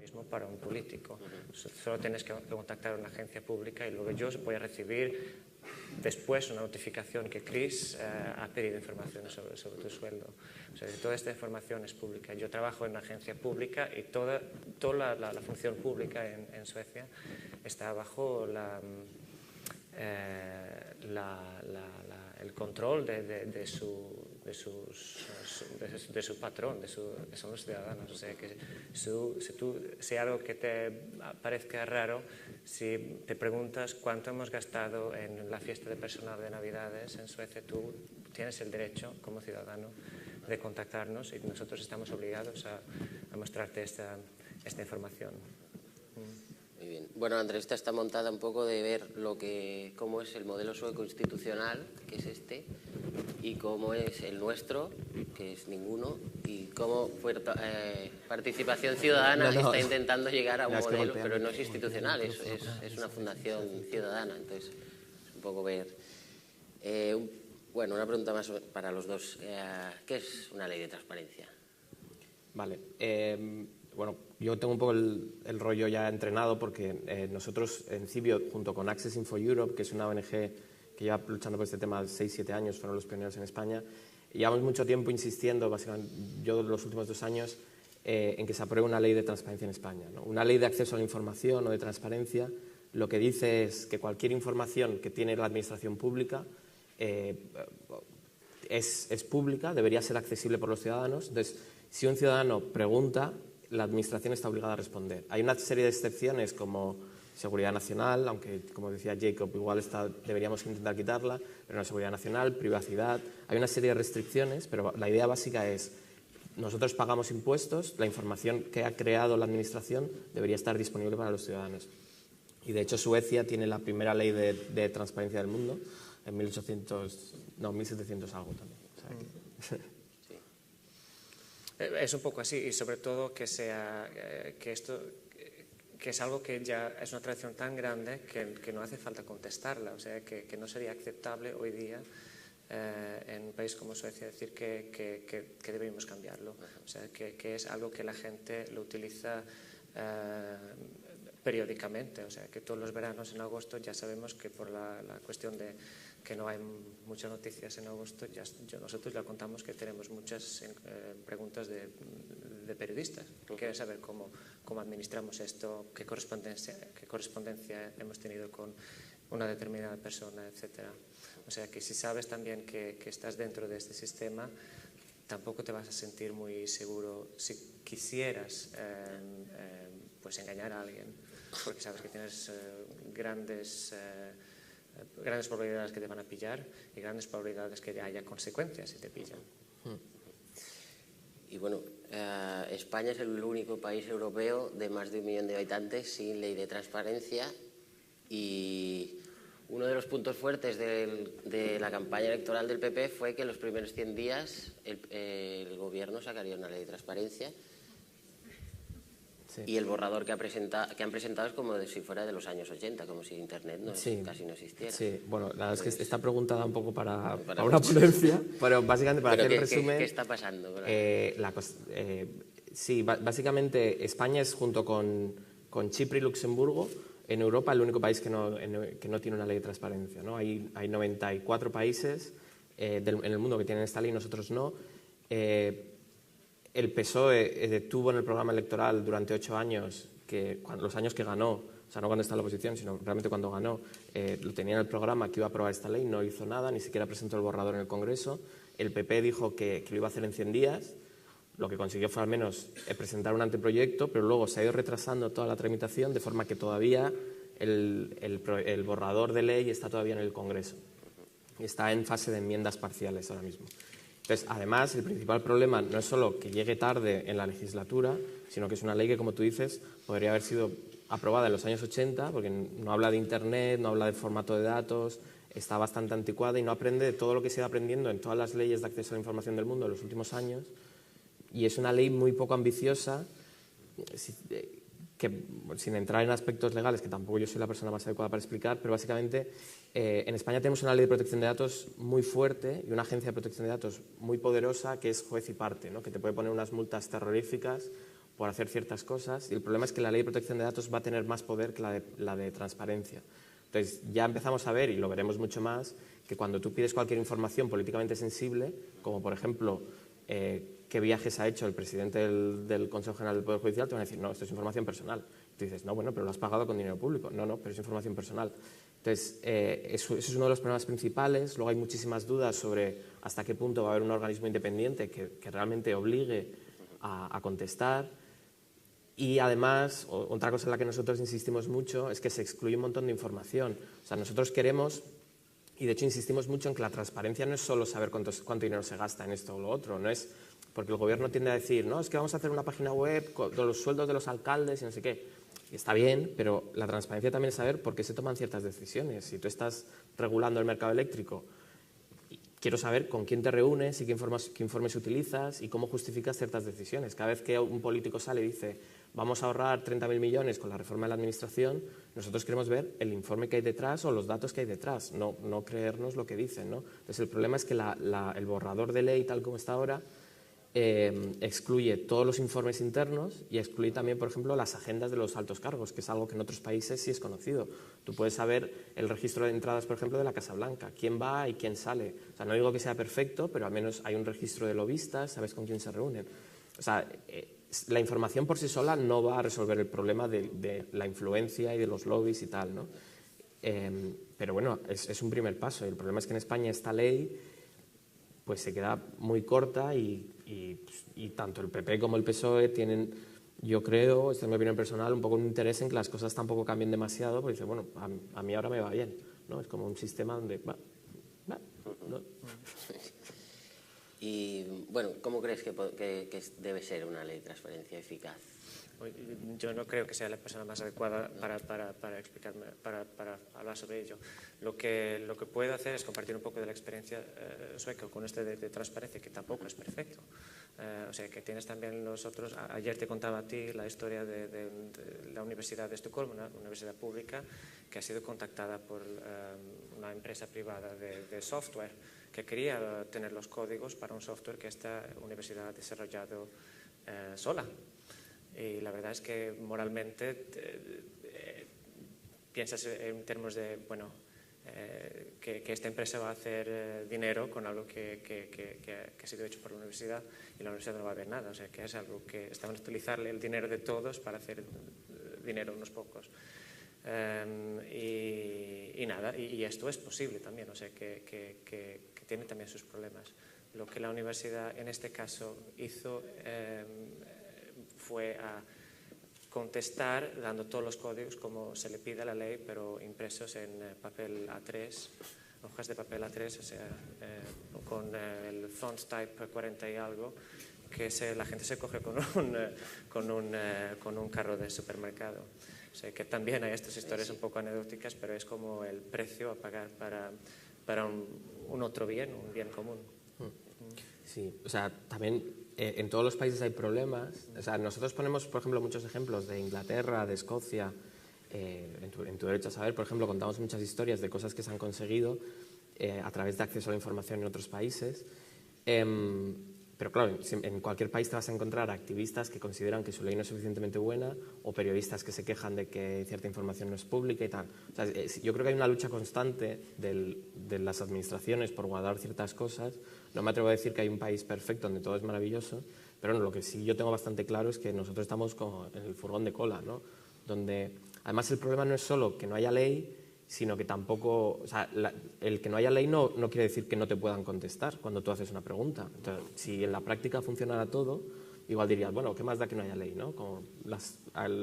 mismo para un político. Solo tienes que contactar a una agencia pública y luego yo voy a recibir después una notificación que Chris ha pedido información sobre tu sueldo. O sea, toda esta información es pública. Yo trabajo en una agencia pública y toda la función pública en Suecia está bajo el control de su patrón, son los ciudadanos. O sea que si algo que te parezca raro, si te preguntas cuánto hemos gastado en la fiesta de personal de Navidades en Suecia, tú tienes el derecho como ciudadano de contactarnos y nosotros estamos obligados a mostrarte esta información. Muy bien. Bueno, la entrevista está montada un poco de ver cómo es el modelo sueco institucional, que es este, y cómo es el nuestro, que es ninguno, y cómo Participación Ciudadana está intentando llegar a un modelo, pero no es institucional, es una fundación ciudadana. Entonces, es un poco ver. Bueno, una pregunta más para los dos. ¿Qué es una ley de transparencia? Vale. Bueno, yo tengo un poco el rollo ya entrenado porque nosotros en Cibio, junto con Access Info Europe, que es una ONG que lleva luchando por este tema 6-7 años, fueron los pioneros en España, llevamos mucho tiempo insistiendo, básicamente yo los últimos 2 años, en que se apruebe una ley de transparencia en España, ¿no? Una ley de acceso a la información o de transparencia, lo que dice es que cualquier información que tiene la administración pública es pública, debería ser accesible por los ciudadanos. Entonces, si un ciudadano pregunta, la administración está obligada a responder. Hay una serie de excepciones como seguridad nacional, aunque, como decía Jacob, igual deberíamos intentar quitarla, pero no, seguridad nacional, privacidad. Hay una serie de restricciones, pero la idea básica es: nosotros pagamos impuestos, la información que ha creado la administración debería estar disponible para los ciudadanos. Y de hecho Suecia tiene la primera ley de transparencia del mundo, en 1700 algo también. O sea Es un poco así, y sobre todo que es algo que ya es una tradición tan grande que no hace falta contestarla. O sea, que no sería aceptable hoy día en un país como Suecia decir que deberíamos cambiarlo. O sea, que es algo que la gente lo utiliza periódicamente. O sea, que todos los veranos en agosto ya sabemos que por la cuestión de que no hay muchas noticias en agosto, nosotros ya contamos que tenemos muchas preguntas de periodistas que quieren saber cómo administramos esto, qué correspondencia hemos tenido con una determinada persona, etcétera. O sea que si sabes también que estás dentro de este sistema, tampoco te vas a sentir muy seguro si quisieras pues engañar a alguien, porque sabes que tienes grandes probabilidades que te van a pillar y grandes probabilidades que haya consecuencias si te pillan. Y bueno, España es el único país europeo de más de 1 millón de habitantes sin ley de transparencia, y uno de los puntos fuertes de la campaña electoral del PP fue que en los primeros 100 días el gobierno sacaría una ley de transparencia. Sí. Y el borrador que han presentado es como si fuera de los años 80, como si Internet casi no existiera. Sí, bueno, la verdad es que está preguntada un poco para una ponencia, pero básicamente para hacer el resumen... ¿Qué está pasando? Sí, básicamente España es, junto con Chipre y Luxemburgo, en Europa el único país que no tiene una ley de transparencia, ¿no? Hay 94 países en el mundo que tienen esta ley, nosotros no. El PSOE tuvo en el programa electoral durante 8 años, los años que ganó, o sea, no cuando está en la oposición, sino realmente cuando ganó, lo tenía en el programa que iba a aprobar esta ley, no hizo nada, ni siquiera presentó el borrador en el Congreso. El PP dijo que lo iba a hacer en 100 días, lo que consiguió fue al menos presentar un anteproyecto, pero luego se ha ido retrasando toda la tramitación, de forma que todavía el borrador de ley está todavía en el Congreso y está en fase de enmiendas parciales ahora mismo. Entonces, además, el principal problema no es solo que llegue tarde en la legislatura, sino que es una ley que, como tú dices, podría haber sido aprobada en los años 80, porque no habla de Internet, no habla de formato de datos, está bastante anticuada y no aprende de todo lo que se ha ido aprendiendo en todas las leyes de acceso a la información del mundo en los últimos años. Y es una ley muy poco ambiciosa, que, sin entrar en aspectos legales, que tampoco yo soy la persona más adecuada para explicar, pero básicamente en España tenemos una ley de protección de datos muy fuerte y una agencia de protección de datos muy poderosa que es juez y parte, ¿no? Que te puede poner unas multas terroríficas por hacer ciertas cosas, y el problema es que la ley de protección de datos va a tener más poder que la de transparencia. Entonces, ya empezamos a ver, y lo veremos mucho más, que cuando tú pides cualquier información políticamente sensible, como por ejemplo qué viajes ha hecho el presidente del Consejo General del Poder Judicial, te van a decir, no, esto es información personal. Tú dices, no, bueno, pero lo has pagado con dinero público. No, pero es información personal. Entonces, eso es uno de los problemas principales. Luego hay muchísimas dudas sobre hasta qué punto va a haber un organismo independiente que realmente obligue a contestar. Y además, otra cosa en la que nosotros insistimos mucho es que se excluye un montón de información. O sea, nosotros queremos, y de hecho insistimos mucho en que la transparencia no es solo saber cuánto dinero se gasta en esto o lo otro, no es porque el gobierno tiende a decir, no, es que vamos a hacer una página web con los sueldos de los alcaldes y no sé qué. Y está bien, pero la transparencia también es saber por qué se toman ciertas decisiones. Si tú estás regulando el mercado eléctrico, quiero saber con quién te reúnes y qué informes utilizas y cómo justificas ciertas decisiones. Cada vez que un político sale y dice vamos a ahorrar 30.000 millones con la reforma de la administración, nosotros queremos ver el informe que hay detrás o los datos que hay detrás, no creernos lo que dicen, ¿no? Entonces el problema es que el borrador de ley tal como está ahora excluye todos los informes internos y excluye también, por ejemplo, las agendas de los altos cargos, que es algo que en otros países sí es conocido. Tú puedes saber el registro de entradas, por ejemplo, de la Casa Blanca, quién va y quién sale. O sea, no digo que sea perfecto, pero al menos hay un registro de lobistas, sabes con quién se reúnen. O sea, la información por sí sola no va a resolver el problema de la influencia y de los lobbies y tal, ¿no? Pero bueno, es un primer paso. Y el problema es que en España esta ley pues se queda muy corta y tanto el PP como el PSOE tienen, yo creo, esta es mi opinión personal, un poco un interés en que las cosas tampoco cambien demasiado, porque dice, bueno, a mí ahora me va bien, ¿no? Es como un sistema donde ¿no? Y, bueno, ¿cómo crees que debe ser una ley de transparencia eficaz? Yo no creo que sea la persona más adecuada para explicarme, para hablar sobre ello. Lo que puedo hacer es compartir un poco de la experiencia sueca con este de transparencia, que tampoco es perfecto. O sea, que tienes también los otros. Ayer te contaba a ti la historia de la Universidad de Estocolmo, una universidad pública, que ha sido contactada por una empresa privada de software que quería tener los códigos para un software que esta universidad ha desarrollado sola. Y la verdad es que moralmente piensas en términos de, bueno, que esta empresa va a hacer dinero con algo que ha sido hecho por la universidad y la universidad no va a ver nada. O sea, que es algo que estamos a utilizar el dinero de todos para hacer dinero unos pocos. Y nada, y esto es posible también, o sea, que tiene también sus problemas. Lo que la universidad en este caso hizo fue a contestar dando todos los códigos como se le pide a la ley, pero impresos en papel A3, hojas de papel A3, o sea, con el font type 40 y algo, que la gente se coge con un carro de supermercado. O sea, que también hay estas historias un poco anecdóticas, pero es como el precio a pagar para un otro bien, un bien común. Sí, o sea, también en todos los países hay problemas. O sea, nosotros ponemos, por ejemplo, muchos ejemplos de Inglaterra, de Escocia. En tu derecho a saber, por ejemplo, contamos muchas historias de cosas que se han conseguido a través de acceso a la información en otros países. Pero claro, en cualquier país te vas a encontrar activistas que consideran que su ley no es suficientemente buena o periodistas que se quejan de que cierta información no es pública y tal. O sea, yo creo que hay una lucha constante de las administraciones por guardar ciertas cosas. No me atrevo a decir que hay un país perfecto donde todo es maravilloso, pero bueno, lo que sí yo tengo bastante claro es que nosotros estamos como en el furgón de cola, ¿no? Donde además el problema no es solo que no haya ley, sino que tampoco, o sea, el que no haya ley no quiere decir que no te puedan contestar cuando tú haces una pregunta. Entonces, si en la práctica funcionara todo, igual dirías, bueno, ¿qué más da que no haya ley, no? Como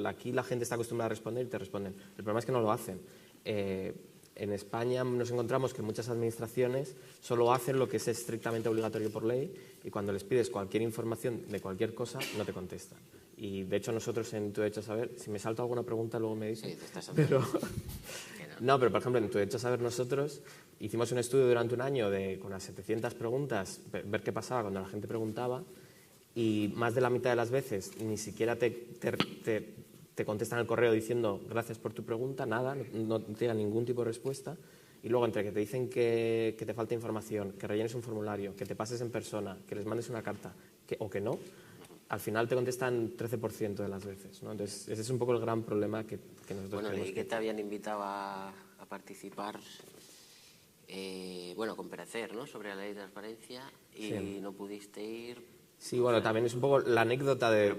aquí la gente está acostumbrada a responder y te responden. El problema es que no lo hacen. En España nos encontramos que muchas administraciones solo hacen lo que es estrictamente obligatorio por ley y cuando les pides cualquier información de cualquier cosa, no te contestan. Y de hecho nosotros en Tu Derecho a Saber, si me salto alguna pregunta luego me dicen, sí, te estás pero no, pero por ejemplo en Tu Derecho a Saber nosotros hicimos un estudio durante un año con unas 700 preguntas, ver qué pasaba cuando la gente preguntaba y más de la mitad de las veces ni siquiera te contestan el correo diciendo gracias por tu pregunta, nada, no te dan ningún tipo de respuesta. Y luego entre que te dicen que te falta información, que rellenes un formulario, que te pases en persona, que les mandes una carta o que no, al final te contestan 13% de las veces, ¿no? Entonces, ese es un poco el gran problema que nosotros Bueno, tenemos. y que te habían invitado a participar, bueno, comparecer, ¿no?, sobre la ley de transparencia y Sí. no pudiste ir. Sí, bueno, también es un poco la anécdota de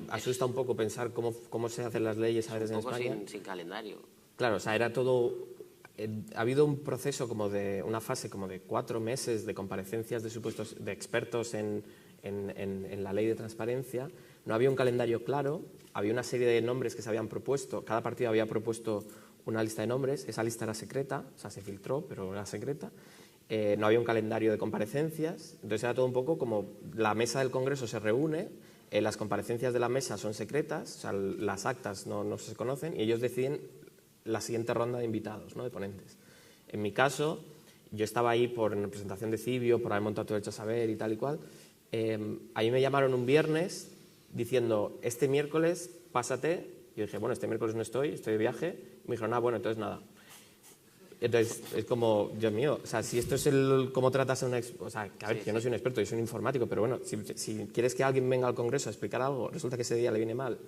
asusta un poco pensar cómo se hacen las leyes a veces en Un poco España. sin calendario. Claro, o sea, era todo... ha habido un proceso como de una fase como de 4 meses de comparecencias de supuestos de expertos en la ley de transparencia. No había un calendario claro, había una serie de nombres que se habían propuesto, cada partido había propuesto una lista de nombres, esa lista era secreta, o sea, se filtró, pero era secreta. No había un calendario de comparecencias, entonces era todo un poco como la mesa del Congreso se reúne, las comparecencias de la mesa son secretas, o sea, las actas no se conocen y ellos deciden la siguiente ronda de invitados, ¿no?, de ponentes. En mi caso, yo estaba ahí por representación de Cibio, por haber montado todo el Derecho a Saber y tal y cual. Ahí me llamaron un viernes diciendo, este miércoles pásate. Yo dije, bueno, este miércoles no estoy de viaje. Y me dijeron, bueno, entonces nada. Entonces es como, Dios mío, o sea, si esto es cómo tratas a un o sea, que a ver, yo no soy un experto, yo soy un informático, pero bueno, si quieres que alguien venga al Congreso a explicar algo, resulta que ese día le viene mal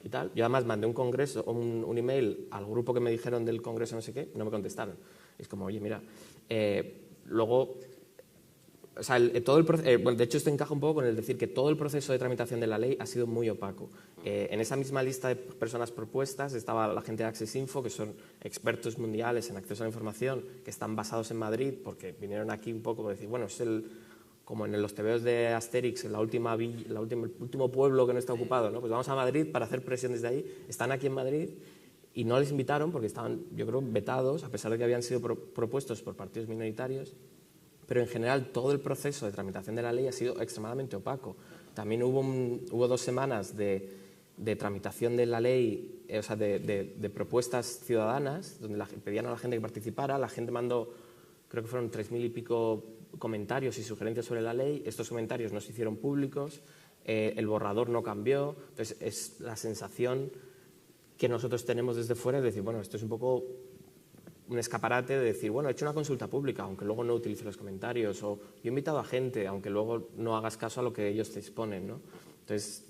y tal. Yo además mandé un email al grupo que me dijeron del Congreso no sé qué, no me contestaron. Es como, oye, mira, luego... O sea, bueno, de hecho esto encaja un poco con el decir que todo el proceso de tramitación de la ley ha sido muy opaco. En esa misma lista de personas propuestas estaba la gente de Access Info, que son expertos mundiales en acceso a la información, que están basados en Madrid, porque vinieron aquí un poco para decir, bueno, es como en los tebeos de Asterix, el último pueblo que no está ocupado, ¿no? Pues vamos a Madrid para hacer presión desde ahí. Están aquí en Madrid y no les invitaron porque estaban, yo creo, vetados, a pesar de que habían sido propuestos por partidos minoritarios. Pero en general todo el proceso de tramitación de la ley ha sido extremadamente opaco. También hubo 2 semanas de tramitación de la ley, o sea, de propuestas ciudadanas, donde pedían a la gente que participara. La gente mandó, creo que fueron 3.000 y pico comentarios y sugerencias sobre la ley. Estos comentarios no se hicieron públicos, el borrador no cambió. Entonces, es la sensación que nosotros tenemos desde fuera de decir, bueno, esto es un poco un escaparate de decir, bueno, he hecho una consulta pública, aunque luego no utilice los comentarios, o yo he invitado a gente, aunque luego no hagas caso a lo que ellos te exponen, ¿no? Entonces,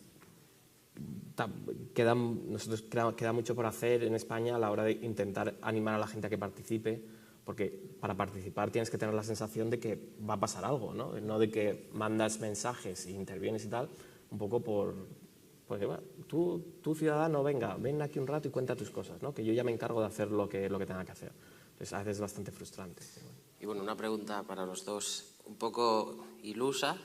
queda mucho por hacer en España a la hora de intentar animar a la gente a que participe, porque para participar tienes que tener la sensación de que va a pasar algo, ¿no? No de que mandas mensajes e intervienes y tal, un poco porque, bueno, tú ciudadano, ven aquí un rato y cuenta tus cosas, ¿no? Que yo ya me encargo de hacer lo que tenga que hacer. Entonces, a veces es bastante frustrante. Y bueno, una pregunta para los dos, un poco ilusa,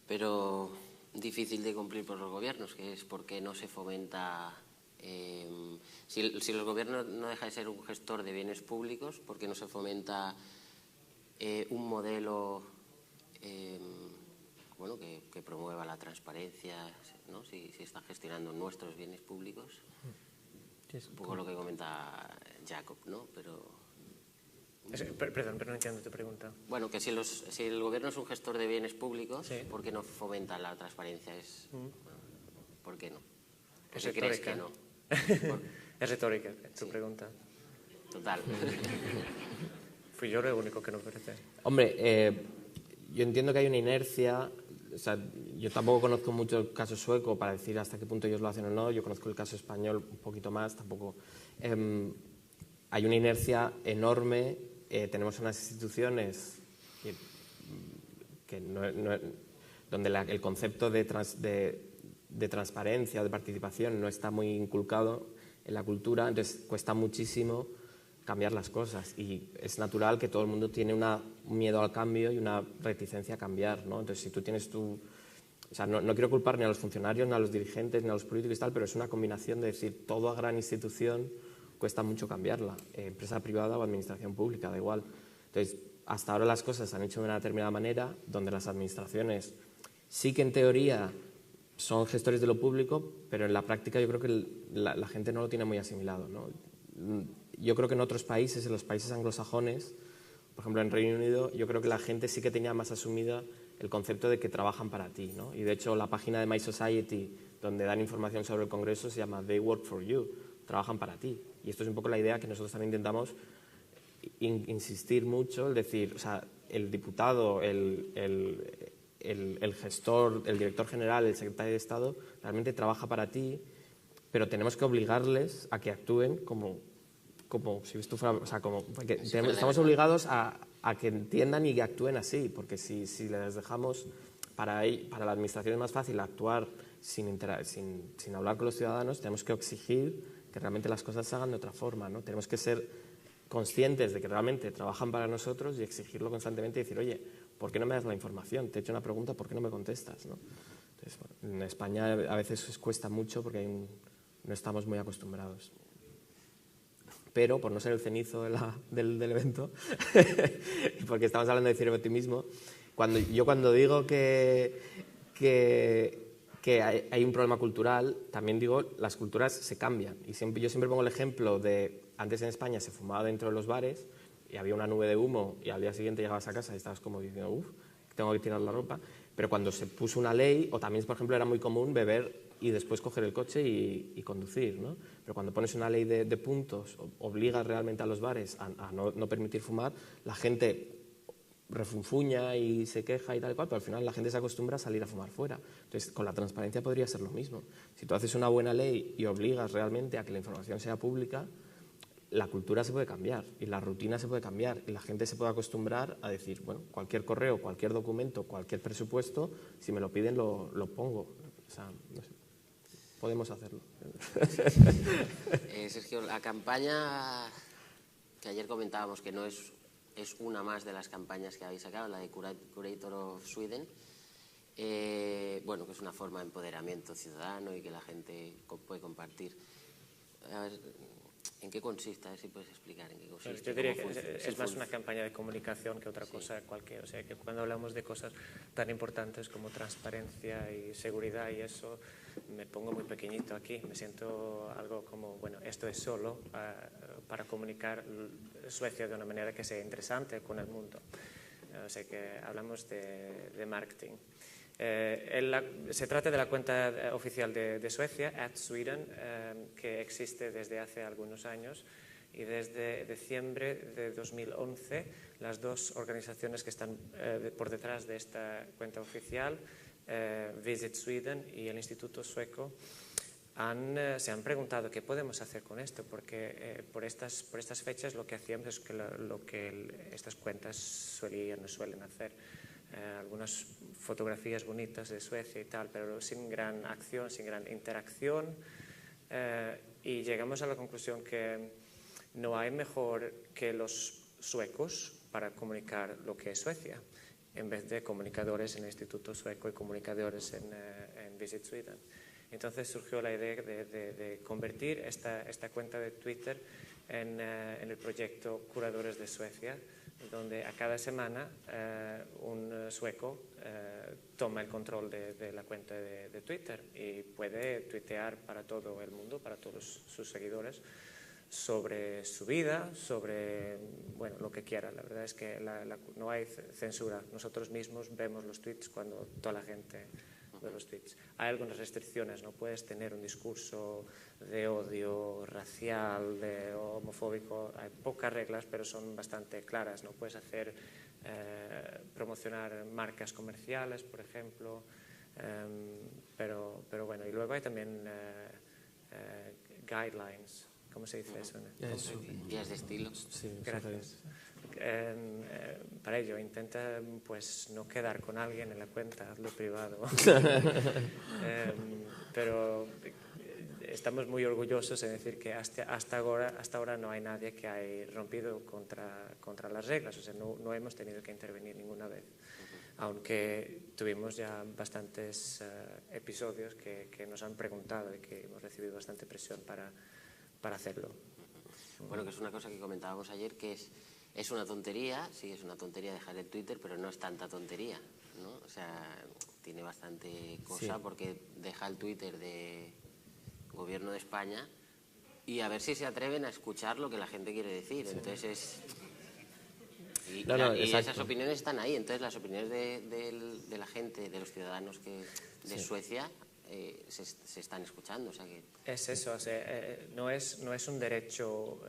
pero difícil de cumplir por los gobiernos, que es por qué no se fomenta... si el gobierno no deja de ser un gestor de bienes públicos, ¿por qué no se fomenta un modelo bueno, que promueva la transparencia, ¿no? Si están gestionando nuestros bienes públicos? Es un poco lo que comenta Jacob, ¿no? Perdón, pero no entiendo tu pregunta. Bueno, que si el gobierno es un gestor de bienes públicos, sí, ¿por qué no fomenta la transparencia? ¿Por qué no? ¿Por qué crees que no? Es retórica tu pregunta. Total. Fui yo el único que no parece. Hombre, yo entiendo que hay una inercia. O sea, yo tampoco conozco mucho el caso sueco para decir hasta qué punto ellos lo hacen o no. Yo conozco el caso español un poquito más. Tampoco. Hay una inercia enorme. Tenemos unas instituciones donde el concepto de transparencia o de participación no está muy inculcado en la cultura, entonces cuesta muchísimo cambiar las cosas y es natural que todo el mundo tiene un miedo al cambio y una reticencia a cambiar, ¿no? Entonces, si tú tienes o sea, no quiero culpar ni a los funcionarios, ni a los dirigentes, ni a los políticos y tal, pero es una combinación de decir, toda gran institución cuesta mucho cambiarla, empresa privada o administración pública, da igual. Entonces, hasta ahora las cosas se han hecho de una determinada manera, donde las administraciones sí que en teoría son gestores de lo público, pero en la práctica yo creo que la gente no lo tiene muy asimilado, ¿no? Yo creo que en otros países, en los países anglosajones, por ejemplo en Reino Unido, yo creo que la gente sí que tenía más asumida el concepto de que trabajan para ti, ¿no? Y de hecho la página de My Society, donde dan información sobre el Congreso, se llama They Work for You, trabajan para ti. Y esto es un poco la idea que nosotros también intentamos insistir mucho, es decir, o sea, el diputado, el el gestor, el director general, el secretario de Estado, realmente trabaja para ti, pero tenemos que obligarles a que actúen como si esto fuera, o sea, estamos obligados a que entiendan y que actúen así, porque si les dejamos para la administración es más fácil actuar sin hablar con los ciudadanos, tenemos que exigir que realmente las cosas se hagan de otra forma, ¿no? Tenemos que ser conscientes de que realmente trabajan para nosotros y exigirlo constantemente y decir, oye, ¿por qué no me das la información? Te he hecho una pregunta, ¿por qué no me contestas? ¿No? Entonces, bueno, en España a veces cuesta mucho porque no estamos muy acostumbrados. Pero, por no ser el cenizo del evento, porque estamos hablando de ciberoptimismo, cuando digo que hay un problema cultural, también digo las culturas se cambian. Y yo siempre pongo el ejemplo de, antes en España se fumaba dentro de los bares y había una nube de humo y al día siguiente llegabas a casa y estabas como diciendo, uff, tengo que tirar la ropa. Pero cuando se puso una ley, o también, por ejemplo, era muy común beber y después coger el coche y conducir, ¿no? Pero cuando pones una ley de puntos, obligas realmente a los bares a no permitir fumar, la gente refunfuña y se queja y tal y cual, pero al final la gente se acostumbra a salir a fumar fuera. Entonces, con la transparencia podría ser lo mismo. Si tú haces una buena ley y obligas realmente a que la información sea pública, la cultura se puede cambiar y la rutina se puede cambiar y la gente se puede acostumbrar a decir, bueno, cualquier correo, cualquier documento, cualquier presupuesto, si me lo piden lo pongo. O sea, no sé, podemos hacerlo. Sergio, la campaña que ayer comentábamos que no es una más de las campañas que habéis sacado, la de Curator of Sweden, bueno, que es una forma de empoderamiento ciudadano y que la gente puede compartir. A ver, ¿en qué consiste? A ver si puedes explicar en qué consiste. Yo diría que es más una campaña de comunicación que otra cosa cualquiera. O sea, que cuando hablamos de cosas tan importantes como transparencia y seguridad y eso, me pongo muy pequeñito aquí. Me siento algo como, bueno, esto es solo para comunicar Suecia de una manera que sea interesante con el mundo. O sea, que hablamos de marketing. Se trata de la cuenta oficial de Suecia, @Sweden, que existe desde hace algunos años y desde diciembre de 2011 las dos organizaciones que están por detrás de esta cuenta oficial, Visit Sweden y el Instituto Sueco, se han preguntado qué podemos hacer con esto, porque por estas fechas lo que hacíamos es lo que estas cuentas suelen hacer. Algunas fotografías bonitas de Suecia y tal, pero sin gran acción, sin gran interacción, y llegamos a la conclusión que no hay mejor que los suecos para comunicar lo que es Suecia, en vez de comunicadores en el Instituto Sueco y comunicadores en Visit Sweden. Entonces surgió la idea de convertir esta cuenta de Twitter en el proyecto Curadores de Suecia, donde a cada semana un sueco toma el control de la cuenta de Twitter y puede tuitear para todo el mundo, para todos sus seguidores, sobre su vida, sobre lo que quiera. La verdad es que no hay censura. Nosotros mismos vemos los tweets cuando toda la gente ve los tweets. Hay algunas restricciones, no puedes tener un discurso de odio racial, de homofóbico. Hay pocas reglas, pero son bastante claras. No puedes promocionar marcas comerciales, por ejemplo, pero bueno. Y luego hay también guidelines. ¿Cómo se dice eso? Guías de estilo. Sí, gracias. Para ello, intenta no quedar con alguien en la cuenta, hazlo privado. Pero estamos muy orgullosos de decir que hasta ahora no hay nadie que haya rompido contra las reglas. O sea, no hemos tenido que intervenir ninguna vez. Aunque tuvimos ya bastantes episodios que nos han preguntado y que hemos recibido bastante presión para hacerlo. Bueno, que es una cosa que comentábamos ayer, que es una tontería, sí, es una tontería dejar el Twitter, pero no es tanta tontería, ¿no? O sea, tiene bastante cosa, sí, porque deja el Twitter de Gobierno de España y a ver si se atreven a escuchar lo que la gente quiere decir. Sí. Entonces y esas opiniones están ahí. Entonces las opiniones de la gente, de los ciudadanos de Suecia, se están escuchando. O sea que es eso, o sea, no es un derecho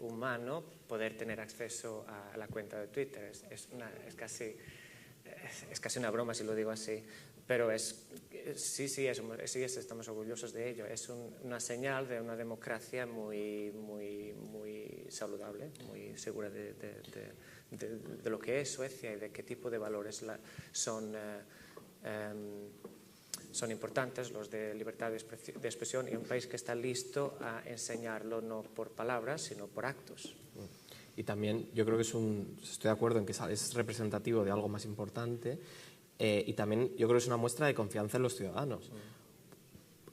humano poder tener acceso a la cuenta de Twitter. Es casi es casi una broma si lo digo así, pero sí, estamos orgullosos de ello. Es una señal de una democracia muy saludable, muy segura de lo que es Suecia y de qué tipo de valores son importantes, los de libertad de expresión, y un país que está listo a enseñarlo no por palabras, sino por actos. Y también yo creo que estoy de acuerdo en que es representativo de algo más importante, y también yo creo que es una muestra de confianza en los ciudadanos.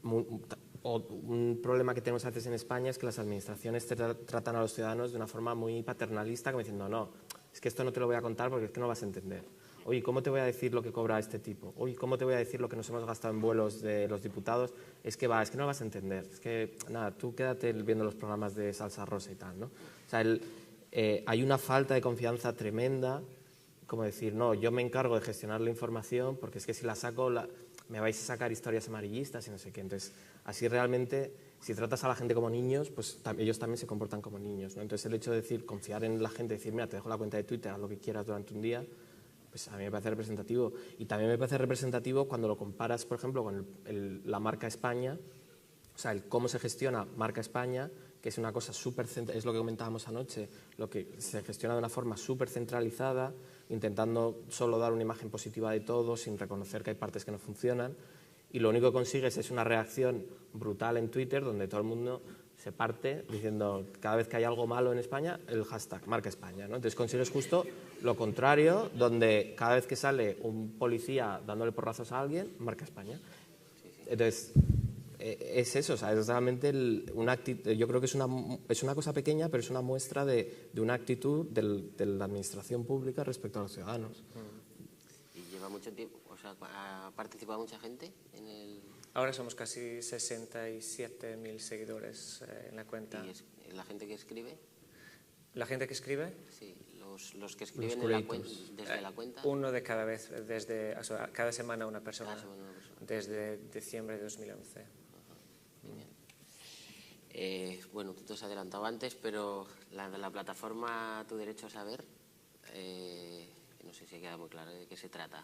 Un problema que tenemos a veces en España es que las administraciones tratan a los ciudadanos de una forma muy paternalista, como diciendo, no, es que esto no te lo voy a contar porque es que no vas a entender. Oye, ¿cómo te voy a decir lo que cobra este tipo? Oye, ¿cómo te voy a decir lo que nos hemos gastado en vuelos de los diputados? Es que no lo vas a entender. Es que, nada, tú quédate viendo los programas de Salsa Rosa y tal, ¿no? O sea, hay una falta de confianza tremenda, como decir, no, yo me encargo de gestionar la información porque es que si la saco, me vais a sacar historias amarillistas y no sé qué. Entonces, así realmente, si tratas a la gente como niños, pues ellos también se comportan como niños, ¿no? Entonces, el hecho de decir, confiar en la gente, decir, mira, te dejo la cuenta de Twitter, haz lo que quieras durante un día, pues a mí me parece representativo. Y también me parece representativo cuando lo comparas, por ejemplo, con la marca España, o sea, el cómo se gestiona marca España, que es una cosa es lo que comentábamos anoche, lo que se gestiona de una forma súper centralizada, intentando solo dar una imagen positiva de todo, sin reconocer que hay partes que no funcionan, y lo único que consigues es una reacción brutal en Twitter, donde todo el mundo se parte diciendo, cada vez que hay algo malo en España, el hashtag marca España, ¿no? Entonces consigues justo lo contrario, donde cada vez que sale un policía dándole porrazos a alguien, marca España. Entonces, es eso, o sea, es realmente yo creo que es una cosa pequeña, pero es una muestra de una actitud de la administración pública respecto a los ciudadanos. ¿Y lleva mucho tiempo? O sea, ¿ha participado mucha gente en el...? Ahora somos casi 67.000 seguidores en la cuenta. ¿Y la gente que escribe? ¿La gente que escribe? Sí, los que escriben desde la cuenta. Uno de cada vez, o sea, cada semana una persona. Cada semana una persona. Desde diciembre de 2011. Bien. Bueno, tú te has adelantado antes, pero la plataforma Tu Derecho a Saber, no sé si queda muy claro de qué se trata.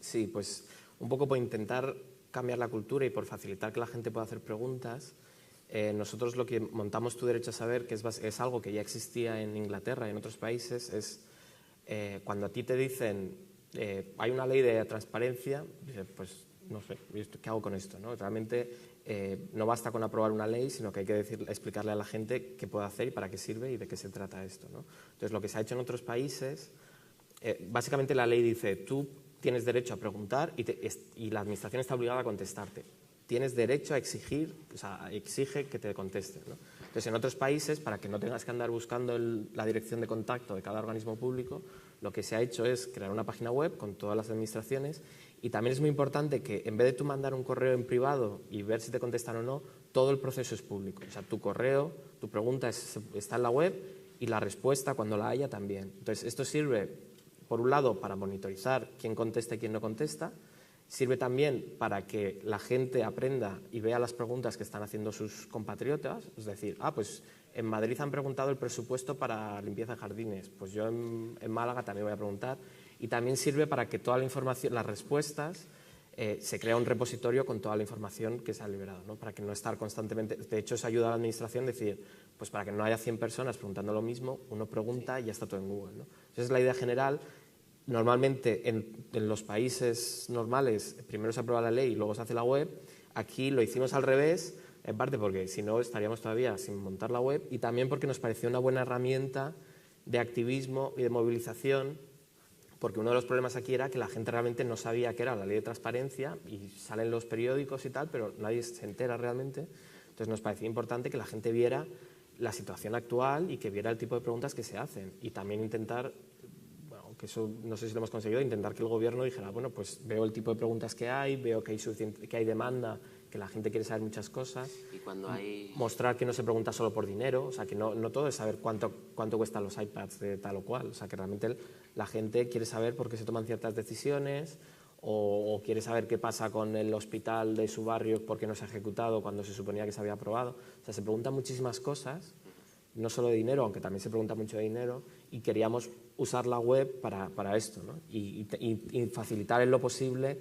Sí, pues un poco por intentar cambiar la cultura y por facilitar que la gente pueda hacer preguntas, nosotros lo que montamos Tu Derecho a Saber, que es algo que ya existía en Inglaterra y en otros países, es cuando a ti te dicen hay una ley de transparencia, dices, pues no sé, ¿qué hago con esto? ¿No? Realmente no basta con aprobar una ley, sino que hay que explicarle a la gente qué puede hacer y para qué sirve y de qué se trata esto, ¿no? Entonces, lo que se ha hecho en otros países, básicamente la ley dice, tú tienes derecho a preguntar y la administración está obligada a contestarte. Tienes derecho a exigir, o sea, exige que te contesten, ¿no? Entonces, en otros países, para que no tengas que andar buscando la dirección de contacto de cada organismo público, lo que se ha hecho es crear una página web con todas las administraciones, y también es muy importante que en vez de tú mandar un correo en privado y ver si te contestan o no, todo el proceso es público. O sea, tu correo, tu pregunta está en la web y la respuesta, cuando la haya, también. Entonces, esto sirve, por un lado, para monitorizar quién contesta y quién no contesta. Sirve también para que la gente aprenda y vea las preguntas que están haciendo sus compatriotas. Es decir, pues en Madrid han preguntado el presupuesto para limpieza de jardines, pues yo en Málaga también voy a preguntar. Y también sirve para que toda la información, las respuestas, se crea un repositorio con toda la información que se ha liberado, ¿no? Para que no estar constantemente... De hecho, eso ayuda a la administración a decir, pues para que no haya 100 personas preguntando lo mismo, uno pregunta y ya está todo en Google, ¿no? Esa es la idea general. Normalmente, en los países normales, primero se aprueba la ley y luego se hace la web. Aquí lo hicimos al revés, en parte porque si no estaríamos todavía sin montar la web, y también porque nos pareció una buena herramienta de activismo y de movilización, porque uno de los problemas aquí era que la gente realmente no sabía qué era la ley de transparencia y salen los periódicos y tal, pero nadie se entera realmente. Entonces nos parecía importante que la gente viera la situación actual y que viera el tipo de preguntas que se hacen, y también intentar, bueno, que eso no sé si lo hemos conseguido, intentar que el gobierno dijera, bueno, pues veo el tipo de preguntas que hay, veo que hay demanda, que la gente quiere saber muchas cosas. Y cuando hay... Mostrar que no se pregunta solo por dinero, o sea, que no todo es saber cuánto cuestan los iPads de tal o cual, o sea, que realmente la gente quiere saber por qué se toman ciertas decisiones, o quiere saber qué pasa con el hospital de su barrio porque no se ha ejecutado cuando se suponía que se había aprobado. O sea, se preguntan muchísimas cosas, no solo de dinero, aunque también se pregunta mucho de dinero, y queríamos usar la web para esto, ¿no? y facilitar en lo posible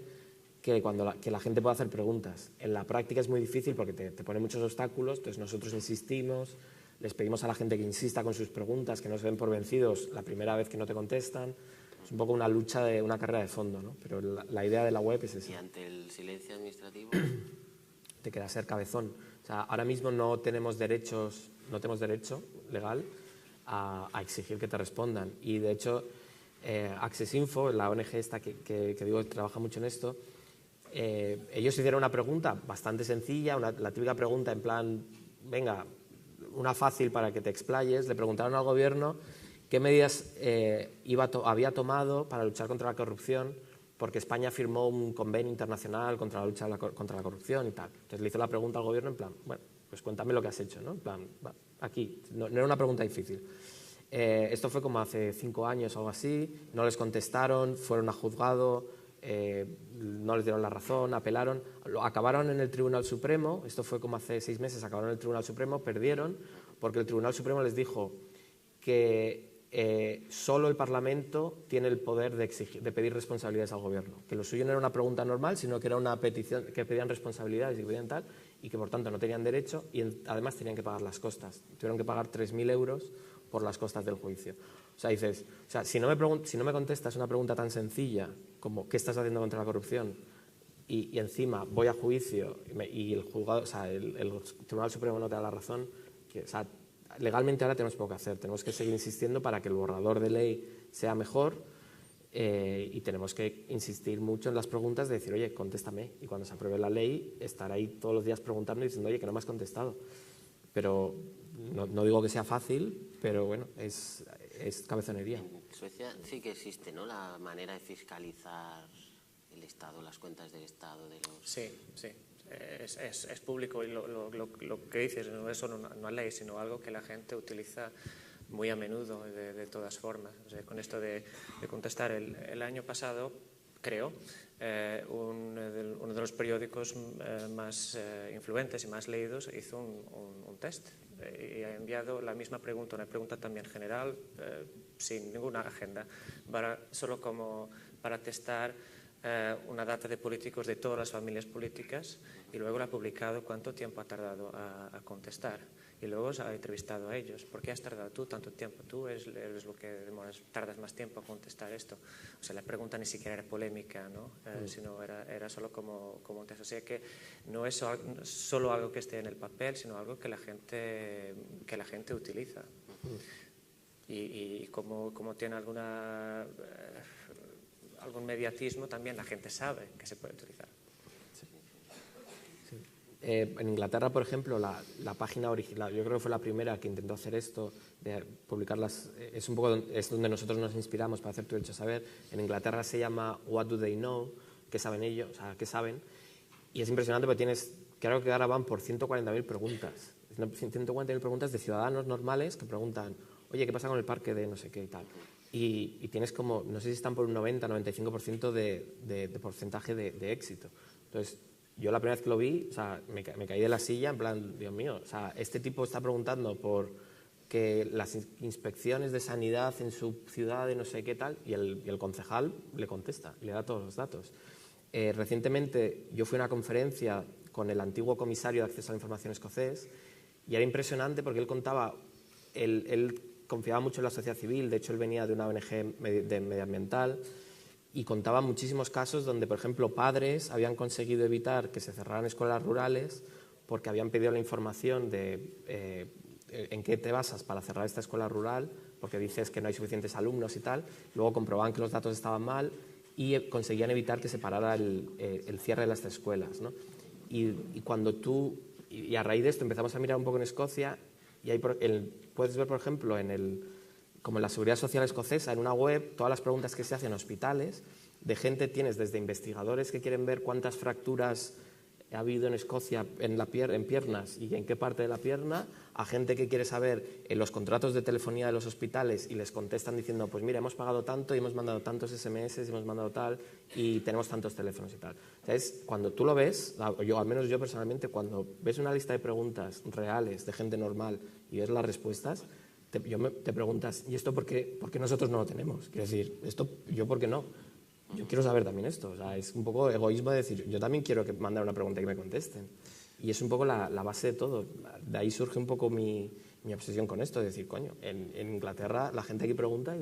que la gente pueda hacer preguntas. En la práctica es muy difícil porque te pone muchos obstáculos, entonces nosotros insistimos, les pedimos a la gente que insista con sus preguntas, que no se den por vencidos la primera vez que no te contestan. Es un poco una lucha de una carrera de fondo, ¿no? Pero la idea de la web es esa. ¿Y ante el silencio administrativo? Te queda ser cabezón. O sea, ahora mismo no tenemos derecho legal a exigir que te respondan. Y de hecho, Access Info, la ONG esta que digo que trabaja mucho en esto, ellos hicieron una pregunta bastante sencilla, la típica pregunta en plan, venga, una fácil para que te explayes. Le preguntaron al gobierno qué medidas había tomado para luchar contra la corrupción, porque España firmó un convenio internacional contra la lucha contra la corrupción y tal. Entonces le hizo la pregunta al gobierno en plan, bueno, pues cuéntame lo que has hecho, ¿no? En plan, aquí, no era una pregunta difícil. Esto fue como hace 5 años o algo así, no les contestaron, fueron a juzgado, no les dieron la razón, apelaron, acabaron en el Tribunal Supremo, esto fue como hace 6 meses, acabaron en el Tribunal Supremo, perdieron, porque el Tribunal Supremo les dijo que solo el Parlamento tiene el poder de pedir responsabilidades al gobierno, que lo suyo no era una pregunta normal, sino que era una petición, que pedían responsabilidades y que pedían tal, y que por tanto no tenían derecho y además tenían que pagar las costas. Tuvieron que pagar 3.000 euros por las costas del juicio. O sea, dices, si no me contestas una pregunta tan sencilla como ¿qué estás haciendo contra la corrupción? Y encima voy a juicio y el juzgado, o sea, el Tribunal Supremo no te da la razón, legalmente ahora tenemos poco que hacer, tenemos que seguir insistiendo para que el borrador de ley sea mejor y tenemos que insistir mucho en las preguntas de decir, oye, contéstame, y cuando se apruebe la ley estar ahí todos los días preguntando y diciendo, oye, que no me has contestado. Pero no digo que sea fácil, pero bueno, es cabezonería. En Suecia sí que existe, ¿no?, la manera de fiscalizar el Estado, las cuentas del Estado. Sí. Es público y lo que dices no es solo una ley, sino algo que la gente utiliza muy a menudo, de todas formas. O sea, con esto de contestar, el año pasado, creo, uno de los periódicos más influentes y más leídos hizo un test y ha enviado la misma pregunta, una pregunta también general, sin ninguna agenda, solo como para testar una data de políticos de todas las familias políticas, y luego lo ha publicado cuánto tiempo ha tardado a contestar, y luego se ha entrevistado a ellos. ¿Por qué has tardado tú tanto tiempo? Tú eres lo que tardas más tiempo a contestar esto. O sea, la pregunta ni siquiera era polémica, ¿no? Sino era solo como un test. O sea, que no es solo algo que esté en el papel, sino algo que la gente utiliza. Y como tiene algún mediatismo, también la gente sabe que se puede utilizar. En Inglaterra, por ejemplo, la página original, yo creo que fue la primera que intentó hacer esto, de publicarlas, es donde nosotros nos inspiramos para hacer Tu Derecho a Saber. En Inglaterra se llama What Do They Know? ¿Qué saben ellos? O sea, ¿qué saben? Y es impresionante porque creo que ahora van por 140.000 preguntas. 140.000 preguntas de ciudadanos normales que preguntan, oye, ¿qué pasa con el parque de no sé qué y tal? Y tienes como, no sé si están por un 90-95% de porcentaje de éxito. Entonces, yo la primera vez que lo vi, o sea, me caí de la silla en plan, Dios mío, o sea, este tipo está preguntando por que las inspecciones de sanidad en su ciudad de no sé qué tal, y el concejal le contesta, le da todos los datos. Recientemente yo fui a una conferencia con el antiguo comisario de acceso a la información escocés, y era impresionante porque él contaba, él confiaba mucho en la sociedad civil, de hecho él venía de una ONG medioambiental, y contaba muchísimos casos donde, por ejemplo, padres habían conseguido evitar que se cerraran escuelas rurales porque habían pedido la información de en qué te basas para cerrar esta escuela rural, porque dices que no hay suficientes alumnos y tal, luego comprobaban que los datos estaban mal y conseguían evitar que se parara el cierre de las escuelas, ¿no? Y a raíz de esto empezamos a mirar un poco en Escocia, y puedes ver, por ejemplo, como en la Seguridad Social escocesa, en una web, todas las preguntas que se hacen en hospitales, tienes desde investigadores que quieren ver cuántas fracturas ha habido en Escocia en piernas y en qué parte de la pierna, a gente que quiere saber los contratos de telefonía de los hospitales y les contestan diciendo, pues mira, hemos pagado tanto y hemos mandado tantos SMS y hemos mandado tal y tenemos tantos teléfonos y tal. O sea, cuando tú lo ves, al menos yo personalmente, cuando ves una lista de preguntas reales de gente normal y ves las respuestas, te preguntas, ¿y esto por qué nosotros no lo tenemos? Quiero decir, ¿yo por qué no? Yo quiero saber también esto. O sea, es un poco egoísmo de decir, yo también quiero mandar una pregunta y que me contesten. Y es un poco la base de todo. De ahí surge un poco mi obsesión con esto, de decir, coño, en Inglaterra la gente aquí pregunta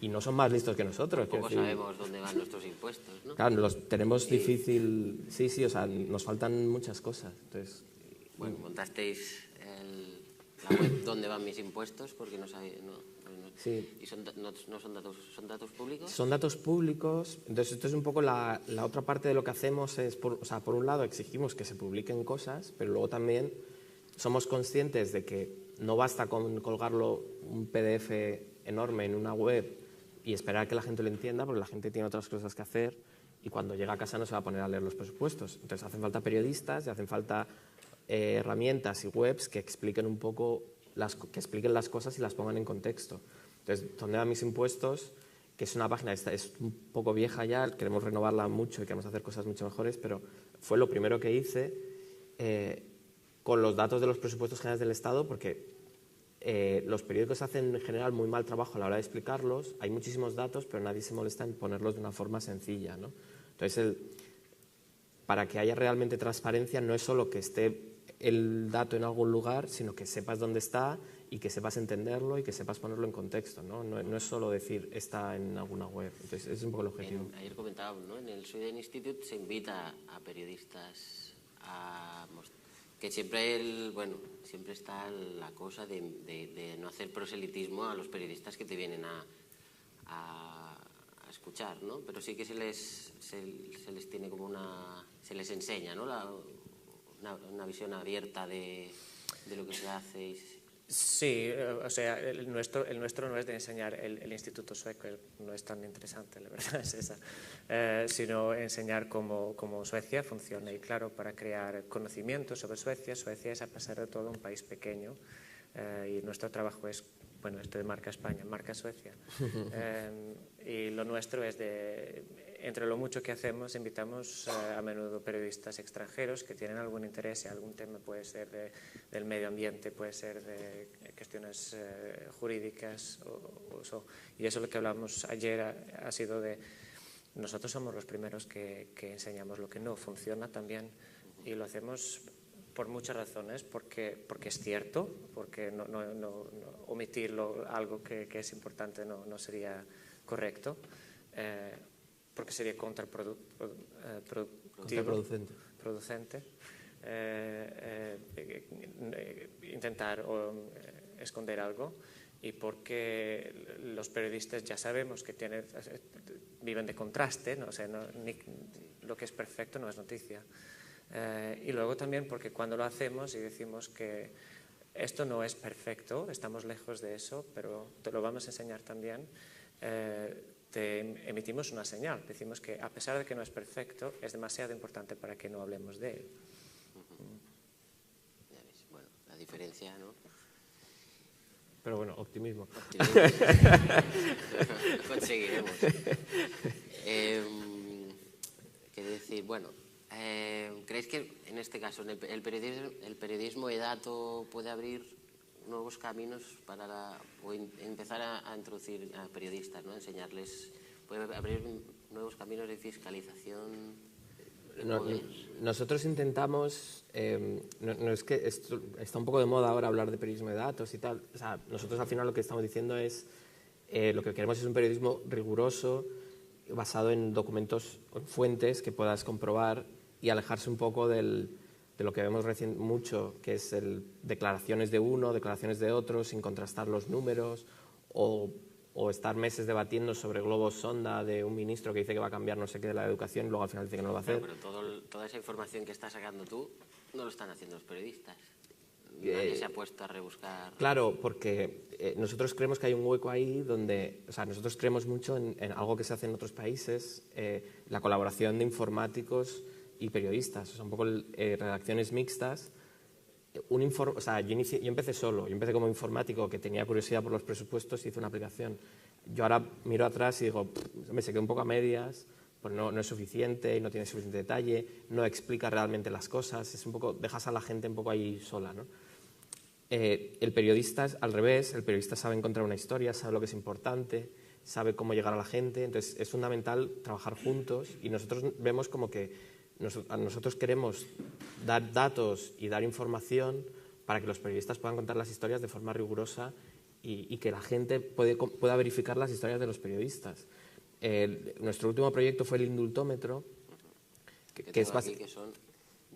y no son más listos que nosotros. Tampoco sabemos dónde van nuestros impuestos, ¿no? Claro, los tenemos difícil... Sí, o sea, nos faltan muchas cosas. Entonces, bueno, montasteis la web ¿Dónde van mis impuestos? Porque no sabéis... sí. ¿Y no son datos públicos? Son datos públicos. Entonces, esto es un poco la otra parte de lo que hacemos. Por un lado, exigimos que se publiquen cosas, pero luego también somos conscientes de que no basta con colgarlo un PDF enorme en una web y esperar que la gente lo entienda, porque la gente tiene otras cosas que hacer y cuando llega a casa no se va a poner a leer los presupuestos. Entonces, hacen falta periodistas y hacen falta herramientas y webs que expliquen un poco que expliquen las cosas y las pongan en contexto. Entonces, ¿dónde van mis impuestos? Que es una página, es un poco vieja ya, queremos renovarla mucho y queremos hacer cosas mucho mejores, pero fue lo primero que hice con los datos de los presupuestos generales del Estado, porque los periódicos hacen en general muy mal trabajo a la hora de explicarlos, hay muchísimos datos, pero nadie se molesta en ponerlos de una forma sencilla, ¿no? Entonces, para que haya realmente transparencia, no es solo que esté el dato en algún lugar, sino que sepas dónde está y que sepas entenderlo y que sepas ponerlo en contexto, ¿no? No es solo decir está en alguna web. Entonces, ese es un poco el objetivo. Ayer comentábamos, ¿no? En el Sweden Institute se invita a periodistas a que siempre está la cosa de no hacer proselitismo a los periodistas que te vienen a escuchar, ¿no? Pero sí que se les tiene como se les enseña, ¿no? Una visión abierta de lo que se hace. Sí, o sea, el nuestro no es de enseñar el Instituto Sueco, no es tan interesante, la verdad es esa, sino enseñar cómo Suecia funciona. Y claro, para crear conocimiento sobre Suecia es a pesar de todo un país pequeño y nuestro trabajo es, bueno, esto de marca España, marca Suecia. Y lo nuestro es entre lo mucho que hacemos, invitamos a menudo periodistas extranjeros que tienen algún interés en algún tema, puede ser del medio ambiente, puede ser de cuestiones jurídicas. Y eso lo que hablamos ayer ha sido de nosotros somos los primeros que enseñamos lo que no funciona también y lo hacemos por muchas razones, porque es cierto, porque no omitirlo, algo que es importante no sería correcto, porque sería contraproducente intentar esconder algo, y porque los periodistas ya sabemos que viven de contraste, ¿no? O sea, lo que es perfecto no es noticia. Y luego también porque cuando lo hacemos y decimos que esto no es perfecto, estamos lejos de eso, pero te lo vamos a enseñar también, te emitimos una señal. Decimos que a pesar de que no es perfecto, es demasiado importante para que no hablemos de él. Ya ves, bueno, la diferencia, ¿no? Pero bueno, optimismo. Lo conseguiremos. Quiero decir, bueno, ¿creéis que en este caso el periodismo de dato puede abrir nuevos caminos o empezar a introducir a periodistas, ¿no? Enseñarles, puede abrir nuevos caminos de fiscalización? Nosotros intentamos, no es que está un poco de moda ahora hablar de periodismo de datos y tal, o sea, nosotros al final lo que estamos diciendo es, lo que queremos es un periodismo riguroso, basado en documentos, en fuentes que puedas comprobar y alejarse un poco de lo que vemos mucho, que es declaraciones de uno, declaraciones de otro, sin contrastar los números, o estar meses debatiendo sobre globos sonda de un ministro que dice que va a cambiar no sé qué de la educación y luego al final dice que no lo va a hacer. Pero toda esa información que estás sacando tú no lo están haciendo los periodistas. Nadie se ha puesto a rebuscar. Claro, porque nosotros creemos que hay un hueco ahí donde, o sea, nosotros creemos mucho en algo que se hace en otros países, la colaboración de informáticos y periodistas, o sea, un poco redacciones mixtas. O sea, yo empecé solo, yo empecé como informático que tenía curiosidad por los presupuestos y hice una aplicación. Yo ahora miro atrás y digo, me se quedó un poco a medias, pues no es suficiente, no tiene suficiente detalle, no explica realmente las cosas, es un poco, dejas a la gente un poco ahí sola, ¿no? El periodista es al revés, el periodista sabe encontrar una historia, sabe lo que es importante, sabe cómo llegar a la gente, entonces es fundamental trabajar juntos y nosotros vemos como que nosotros queremos dar datos y dar información para que los periodistas puedan contar las historias de forma rigurosa y que la gente pueda verificar las historias de los periodistas. Nuestro último proyecto fue el Indultómetro, que es que son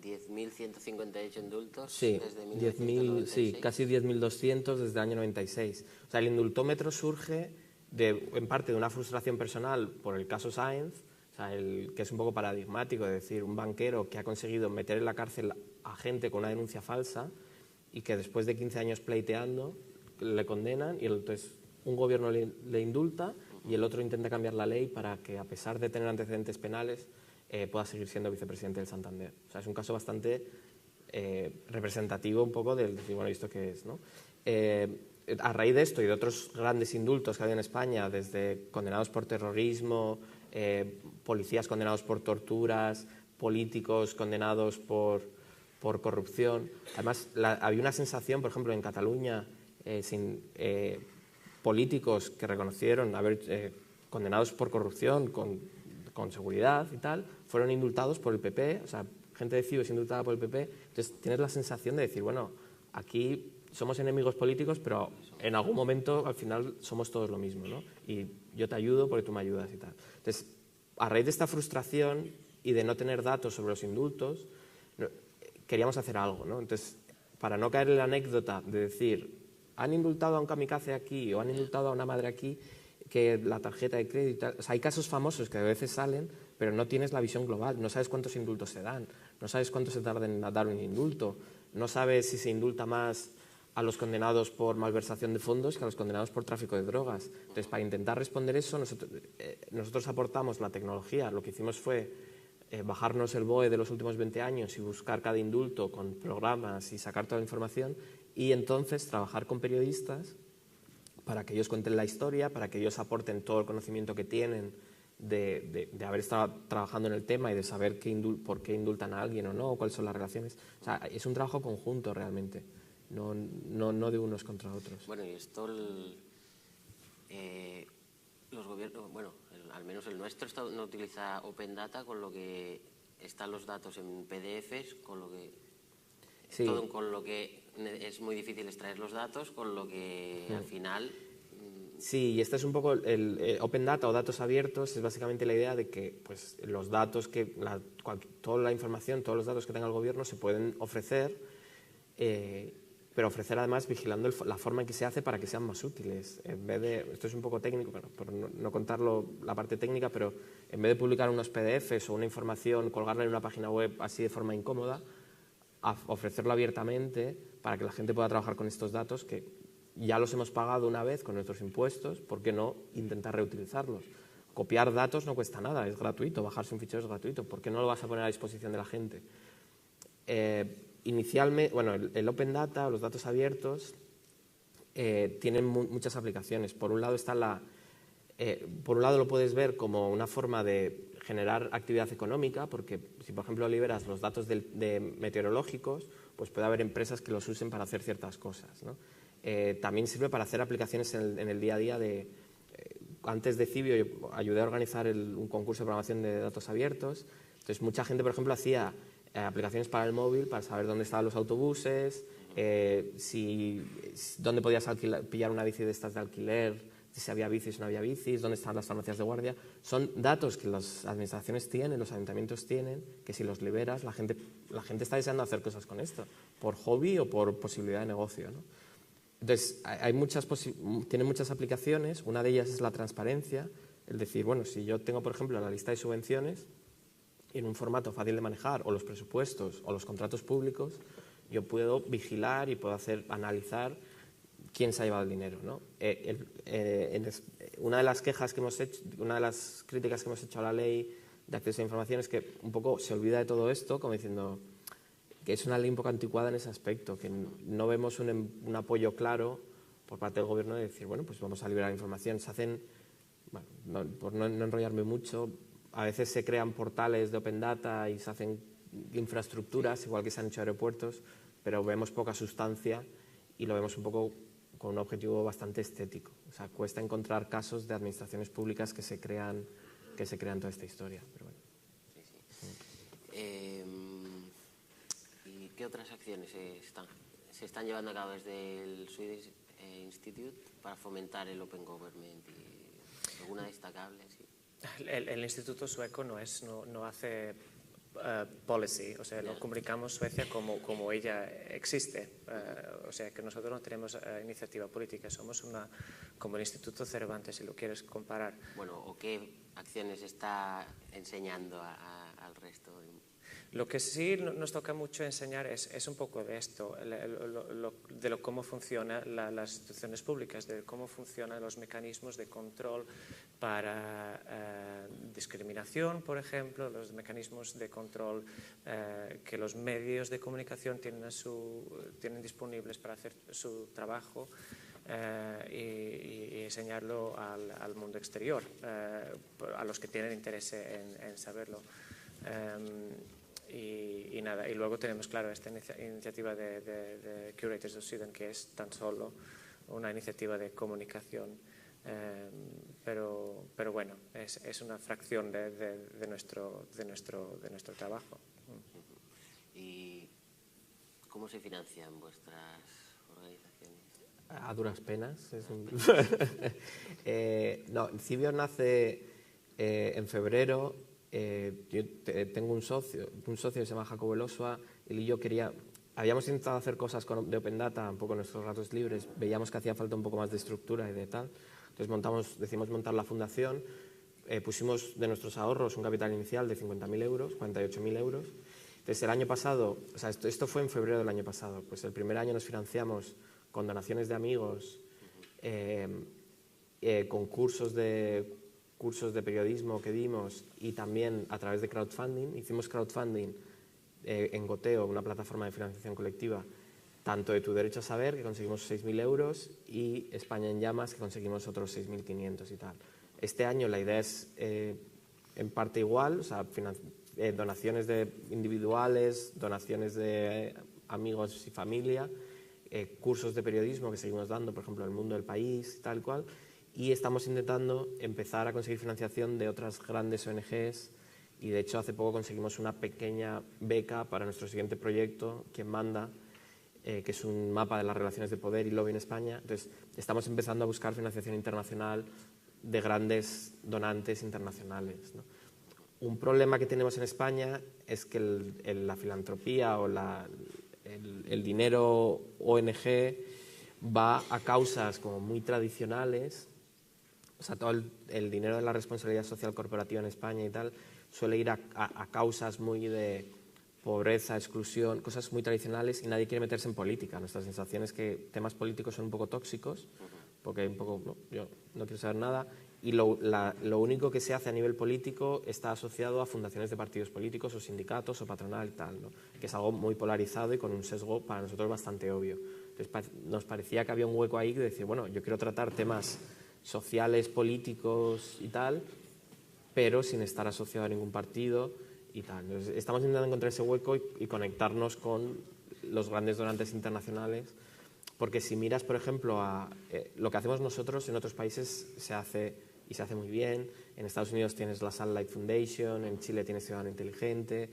10.158 indultos sí, desde 1996. Sí, casi 10.200 desde el año 96. O sea, el indultómetro surge en parte de una frustración personal por el caso Sáenz, o sea, que es un poco paradigmático, es decir, un banquero que ha conseguido meter en la cárcel a gente con una denuncia falsa y que después de 15 años pleiteando le condenan y entonces un gobierno le indulta y el otro intenta cambiar la ley para que, a pesar de tener antecedentes penales, pueda seguir siendo vicepresidente del Santander. O sea, es un caso bastante representativo un poco del decir, bueno, ¿esto qué es? ¿No? A raíz de esto y de otros grandes indultos que hay en España, desde condenados por terrorismo, policías condenados por torturas, políticos condenados por corrupción. Además, había una sensación, por ejemplo, en Cataluña, políticos que reconocieron haber condenados por corrupción con seguridad y tal, fueron indultados por el PP, o sea, gente de CIU es indultada por el PP, entonces tienes la sensación de decir, bueno, aquí somos enemigos políticos, pero en algún momento al final somos todos lo mismo, ¿no? Y yo te ayudo porque tú me ayudas y tal. Entonces, a raíz de esta frustración y de no tener datos sobre los indultos, queríamos hacer algo, ¿no? Entonces, para no caer en la anécdota de decir, han indultado a un kamikaze aquí o han indultado a una madre aquí, que la tarjeta de crédito, o sea, hay casos famosos que a veces salen, pero no tienes la visión global, no sabes cuántos indultos se dan, no sabes cuánto se tarda en dar un indulto, no sabes si se indulta más a los condenados por malversación de fondos que a los condenados por tráfico de drogas. Entonces, para intentar responder eso, nosotros aportamos la tecnología, lo que hicimos fue bajarnos el BOE de los últimos 20 años y buscar cada indulto con programas y sacar toda la información y entonces trabajar con periodistas para que ellos cuenten la historia, para que ellos aporten todo el conocimiento que tienen de haber estado trabajando en el tema y de saber por qué indultan a alguien o no, o cuáles son las relaciones. O sea, es un trabajo conjunto realmente, no de unos contra otros. Bueno, y esto los gobiernos, bueno, al menos el nuestro no utiliza Open Data, con lo que están los datos en PDFs, con lo que sí. Todo con lo que es muy difícil extraer los datos, con lo que al final... Sí, y este es un poco el Open Data o datos abiertos, es básicamente la idea de que pues, los datos, toda la información, todos los datos que tenga el gobierno se pueden ofrecer, pero ofrecer además vigilando la forma en que se hace para que sean más útiles. En vez de, esto es un poco técnico, por no contarlo la parte técnica, pero en vez de publicar unos PDFs o una información, colgarla en una página web así de forma incómoda, ofrecerlo abiertamente para que la gente pueda trabajar con estos datos que ya los hemos pagado una vez con nuestros impuestos, ¿por qué no intentar reutilizarlos? Copiar datos no cuesta nada, es gratuito, bajarse un fichero es gratuito, ¿por qué no lo vas a poner a disposición de la gente? Inicialmente, bueno, el Open Data, los datos abiertos, tienen muchas aplicaciones. Por un lado lo puedes ver como una forma de generar actividad económica, porque si por ejemplo liberas los datos meteorológicos, pues puede haber empresas que los usen para hacer ciertas cosas, ¿no? También sirve para hacer aplicaciones en el día a día. Antes de Cibio yo ayudé a organizar un concurso de programación de datos abiertos, entonces mucha gente por ejemplo hacía aplicaciones para el móvil para saber dónde estaban los autobuses, dónde podías pillar una bici de estas de alquiler, si había bicis o no había bicis, dónde están las farmacias de guardia. Son datos que las administraciones tienen, los ayuntamientos tienen, que si los liberas, la gente está deseando hacer cosas con esto, por hobby o por posibilidad de negocio, ¿no? Entonces, tiene muchas aplicaciones, una de ellas es la transparencia, el decir, bueno, si yo tengo, por ejemplo, la lista de subvenciones en un formato fácil de manejar, o los presupuestos, o los contratos públicos, yo puedo vigilar y puedo analizar quién se ha llevado el dinero, ¿no? Una de las quejas que hemos hecho, una de las críticas que hemos hecho a la ley de acceso a la información es que un poco se olvida de todo esto, como diciendo que es una ley un poco anticuada en ese aspecto, que no vemos un apoyo claro por parte del gobierno de decir, bueno, pues vamos a liberar información. Se hacen, bueno, por no enrollarme mucho, a veces se crean portales de Open Data y se hacen infraestructuras, igual que se han hecho aeropuertos, pero vemos poca sustancia y lo vemos un poco con un objetivo bastante estético. O sea, cuesta encontrar casos de administraciones públicas que se crean toda esta historia. Pero bueno. ¿Y qué otras acciones se están llevando a cabo desde el Swedish Institute para fomentar el Open Government? ¿Y alguna destacable? Sí. El Instituto Sueco no hace policy, o sea, no comunicamos Suecia como ella existe. O sea, que nosotros no tenemos iniciativa política, somos como el Instituto Cervantes, si lo quieres comparar. Bueno, ¿o qué acciones está enseñando al resto? Lo que sí nos toca mucho enseñar es un poco de esto, de cómo funcionan las instituciones públicas, de cómo funcionan los mecanismos de control para discriminación, por ejemplo, los mecanismos de control que los medios de comunicación tienen disponibles para hacer su trabajo. Y enseñarlo al mundo exterior, a los que tienen interés en saberlo. Y nada, y luego tenemos, claro, esta iniciativa de Curators of Sweden, que es tan solo una iniciativa de comunicación, pero bueno, es una fracción de nuestro trabajo. ¿Y cómo se financian vuestras organizaciones? A duras penas. No, Cibio nace en febrero. Yo tengo un socio que se llama Jacobo Elosua. Él y yo habíamos intentado hacer cosas de Open Data un poco en nuestros ratos libres, veíamos que hacía falta un poco más de estructura y de tal, entonces decidimos montar la fundación, pusimos de nuestros ahorros un capital inicial de 50.000 euros, 48.000 euros. Entonces el año pasado, o sea, esto fue en febrero del año pasado, pues el primer año nos financiamos con donaciones de amigos, con cursos de periodismo que dimos y también a través de crowdfunding. Hicimos crowdfunding en Goteo, una plataforma de financiación colectiva, tanto de Tu Derecho a Saber, que conseguimos 6.000 euros, y España en Llamas, que conseguimos otros 6.500 y tal. Este año la idea es en parte igual, o sea, donaciones individuales, donaciones de amigos y familia, cursos de periodismo que seguimos dando, por ejemplo, El Mundo del País, tal cual, y estamos intentando empezar a conseguir financiación de otras grandes ONGs y de hecho hace poco conseguimos una pequeña beca para nuestro siguiente proyecto, Quien Manda, que es un mapa de las relaciones de poder y lobby en España. Entonces estamos empezando a buscar financiación internacional de grandes donantes internacionales, ¿no? Un problema que tenemos en España es que la filantropía o el dinero ONG va a causas como muy tradicionales. O sea, todo el dinero de la responsabilidad social corporativa en España y tal suele ir a causas muy de pobreza, exclusión, cosas muy tradicionales, y nadie quiere meterse en política. Nuestra sensación es que temas políticos son un poco tóxicos, porque hay un poco, no, yo no quiero saber nada, y lo único que se hace a nivel político está asociado a fundaciones de partidos políticos o sindicatos o patronal y tal, ¿no? Que es algo muy polarizado y con un sesgo para nosotros bastante obvio. Entonces nos parecía que había un hueco ahí de decir, bueno, yo quiero tratar temas sociales, políticos y tal, pero sin estar asociado a ningún partido y tal. Entonces, estamos intentando encontrar ese hueco y conectarnos con los grandes donantes internacionales, porque si miras, por ejemplo, lo que hacemos nosotros en otros países se hace muy bien. En Estados Unidos tienes la Sunlight Foundation, en Chile tienes Ciudadano Inteligente,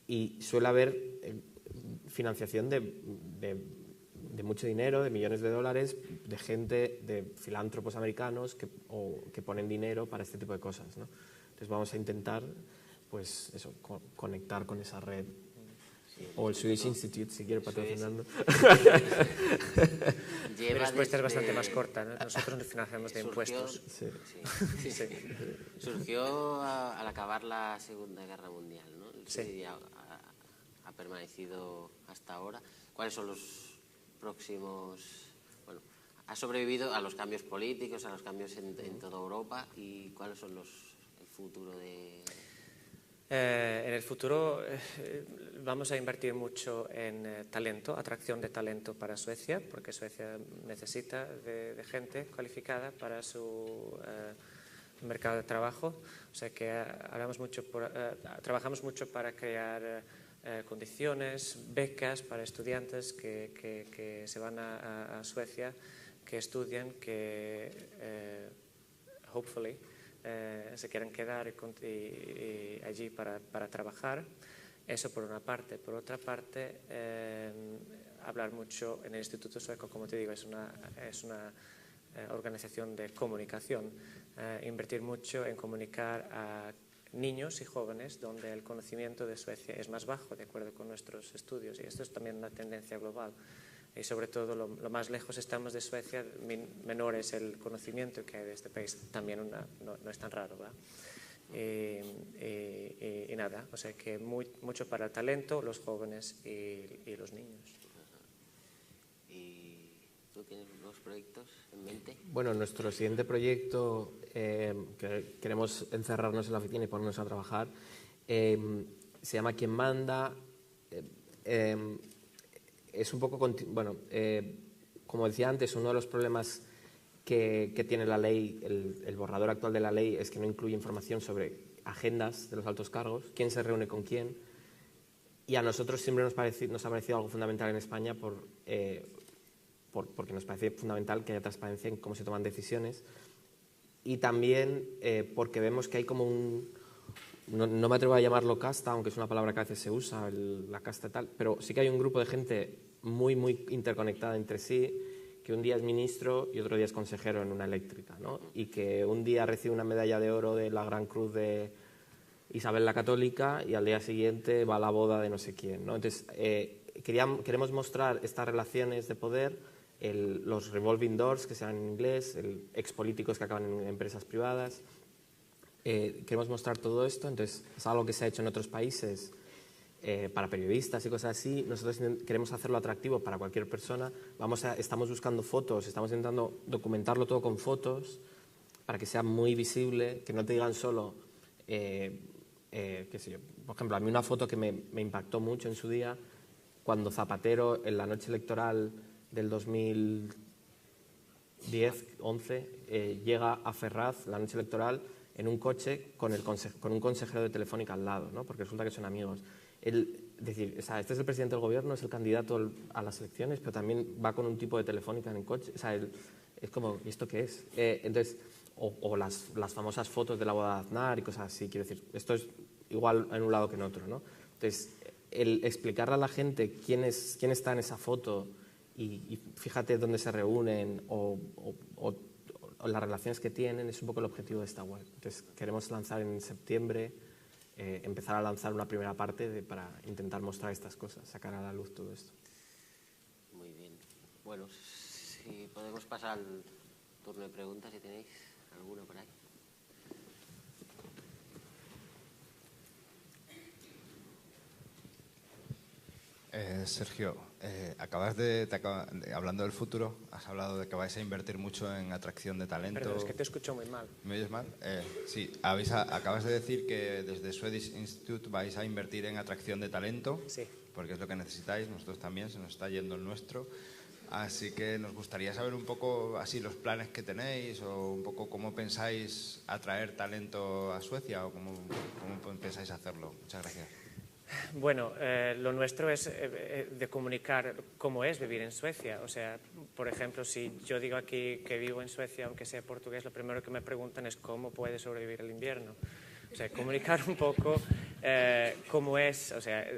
y suele haber financiación de mucho dinero, de millones de dólares, de gente, de filántropos americanos que ponen dinero para este tipo de cosas, ¿no? Entonces vamos a intentar, pues eso, conectar con esa red. Sí, o el Swedish Institute, si quiere patrocinarnos. Mi respuesta es bastante más corta, ¿no? Nosotros nos financiamos de impuestos. Sí. Surgió al acabar la Segunda Guerra Mundial, ¿no? Sí. Ha permanecido hasta ahora. ¿Cuáles son los próximos? Bueno, ha sobrevivido a los cambios políticos, a los cambios en toda Europa, y ¿cuáles son el futuro de...? En el futuro vamos a invertir mucho en talento, atracción de talento para Suecia, porque Suecia necesita de gente cualificada para su mercado de trabajo, o sea que trabajamos mucho para crear condiciones, becas para estudiantes que se van a Suecia, que estudian, que hopefully se quieran quedar allí para trabajar. Eso por una parte. Por otra parte, hablar mucho en el Instituto Sueco, como te digo, es una organización de comunicación. Invertir mucho en comunicar a niños y jóvenes donde el conocimiento de Suecia es más bajo, de acuerdo con nuestros estudios, y esto es también una tendencia global. Y sobre todo, lo más lejos estamos de Suecia, menor es el conocimiento que hay de este país. También no es tan raro, ¿verdad? Y nada, o sea que mucho para el talento, los jóvenes y los niños. ¿Y tú tienes unos proyectos en mente? Bueno, nuestro siguiente proyecto, que queremos encerrarnos en la oficina y ponernos a trabajar, se llama Quien Manda. Es un poco, bueno, como decía antes, uno de los problemas que tiene la ley, el borrador actual de la ley, es que no incluye información sobre agendas de los altos cargos, quién se reúne con quién, y a nosotros siempre nos ha parecido algo fundamental en España porque nos parece fundamental que haya transparencia en cómo se toman decisiones, y también porque vemos que hay como no me atrevo a llamarlo casta, aunque es una palabra que a veces se usa, la casta y tal, pero sí que hay un grupo de gente muy, muy interconectada entre sí, que un día es ministro y otro día es consejero en una eléctrica, ¿no? Y que un día recibe una medalla de oro de la Gran Cruz de Isabel la Católica y al día siguiente va a la boda de no sé quién, ¿no? Entonces, queremos mostrar estas relaciones de poder, los revolving doors, que se llaman en inglés, expolíticos que acaban en empresas privadas. Queremos mostrar todo esto, entonces es algo que se ha hecho en otros países para periodistas y cosas así. Nosotros queremos hacerlo atractivo para cualquier persona. Estamos buscando fotos, estamos intentando documentarlo todo con fotos para que sea muy visible, que no te digan solo, qué sé yo. Por ejemplo, a mí una foto que me impactó mucho en su día, cuando Zapatero, en la noche electoral del 2010-11, llega a Ferraz, la noche electoral, en un coche con un consejero de Telefónica al lado, ¿no? Porque resulta que son amigos. Decir, o sea, este es el presidente del gobierno, es el candidato a las elecciones, pero también va con un tipo de Telefónica en el coche. O sea, es como, ¿y esto qué es? Entonces, o las famosas fotos de la boda de Aznar y cosas así. Quiero decir, esto es igual en un lado que en otro, ¿no? Entonces, el explicarle a la gente quién está en esa foto y fíjate dónde se reúnen o las relaciones que tienen es un poco el objetivo de esta web. Entonces, queremos lanzar en septiembre, empezar a lanzar una primera parte para intentar mostrar estas cosas, sacar a la luz todo esto. Muy bien. Bueno, si podemos pasar al turno de preguntas, si tenéis alguna por ahí. Sergio, hablando del futuro, has hablado de que vais a invertir mucho en atracción de talento. Perdón, es que te escucho muy mal. ¿Me oyes mal? Sí, acabas de decir que desde Swedish Institute vais a invertir en atracción de talento, sí, porque es lo que necesitáis, nosotros también, se nos está yendo el nuestro. Así que nos gustaría saber un poco así los planes que tenéis o un poco cómo pensáis atraer talento a Suecia o cómo pensáis hacerlo. Muchas gracias. Bueno, lo nuestro es de comunicar cómo es vivir en Suecia. O sea, por ejemplo, si yo digo aquí que vivo en Suecia, aunque sea portugués, lo primero que me preguntan es cómo puede sobrevivir el invierno. O sea, comunicar un poco cómo es, o sea,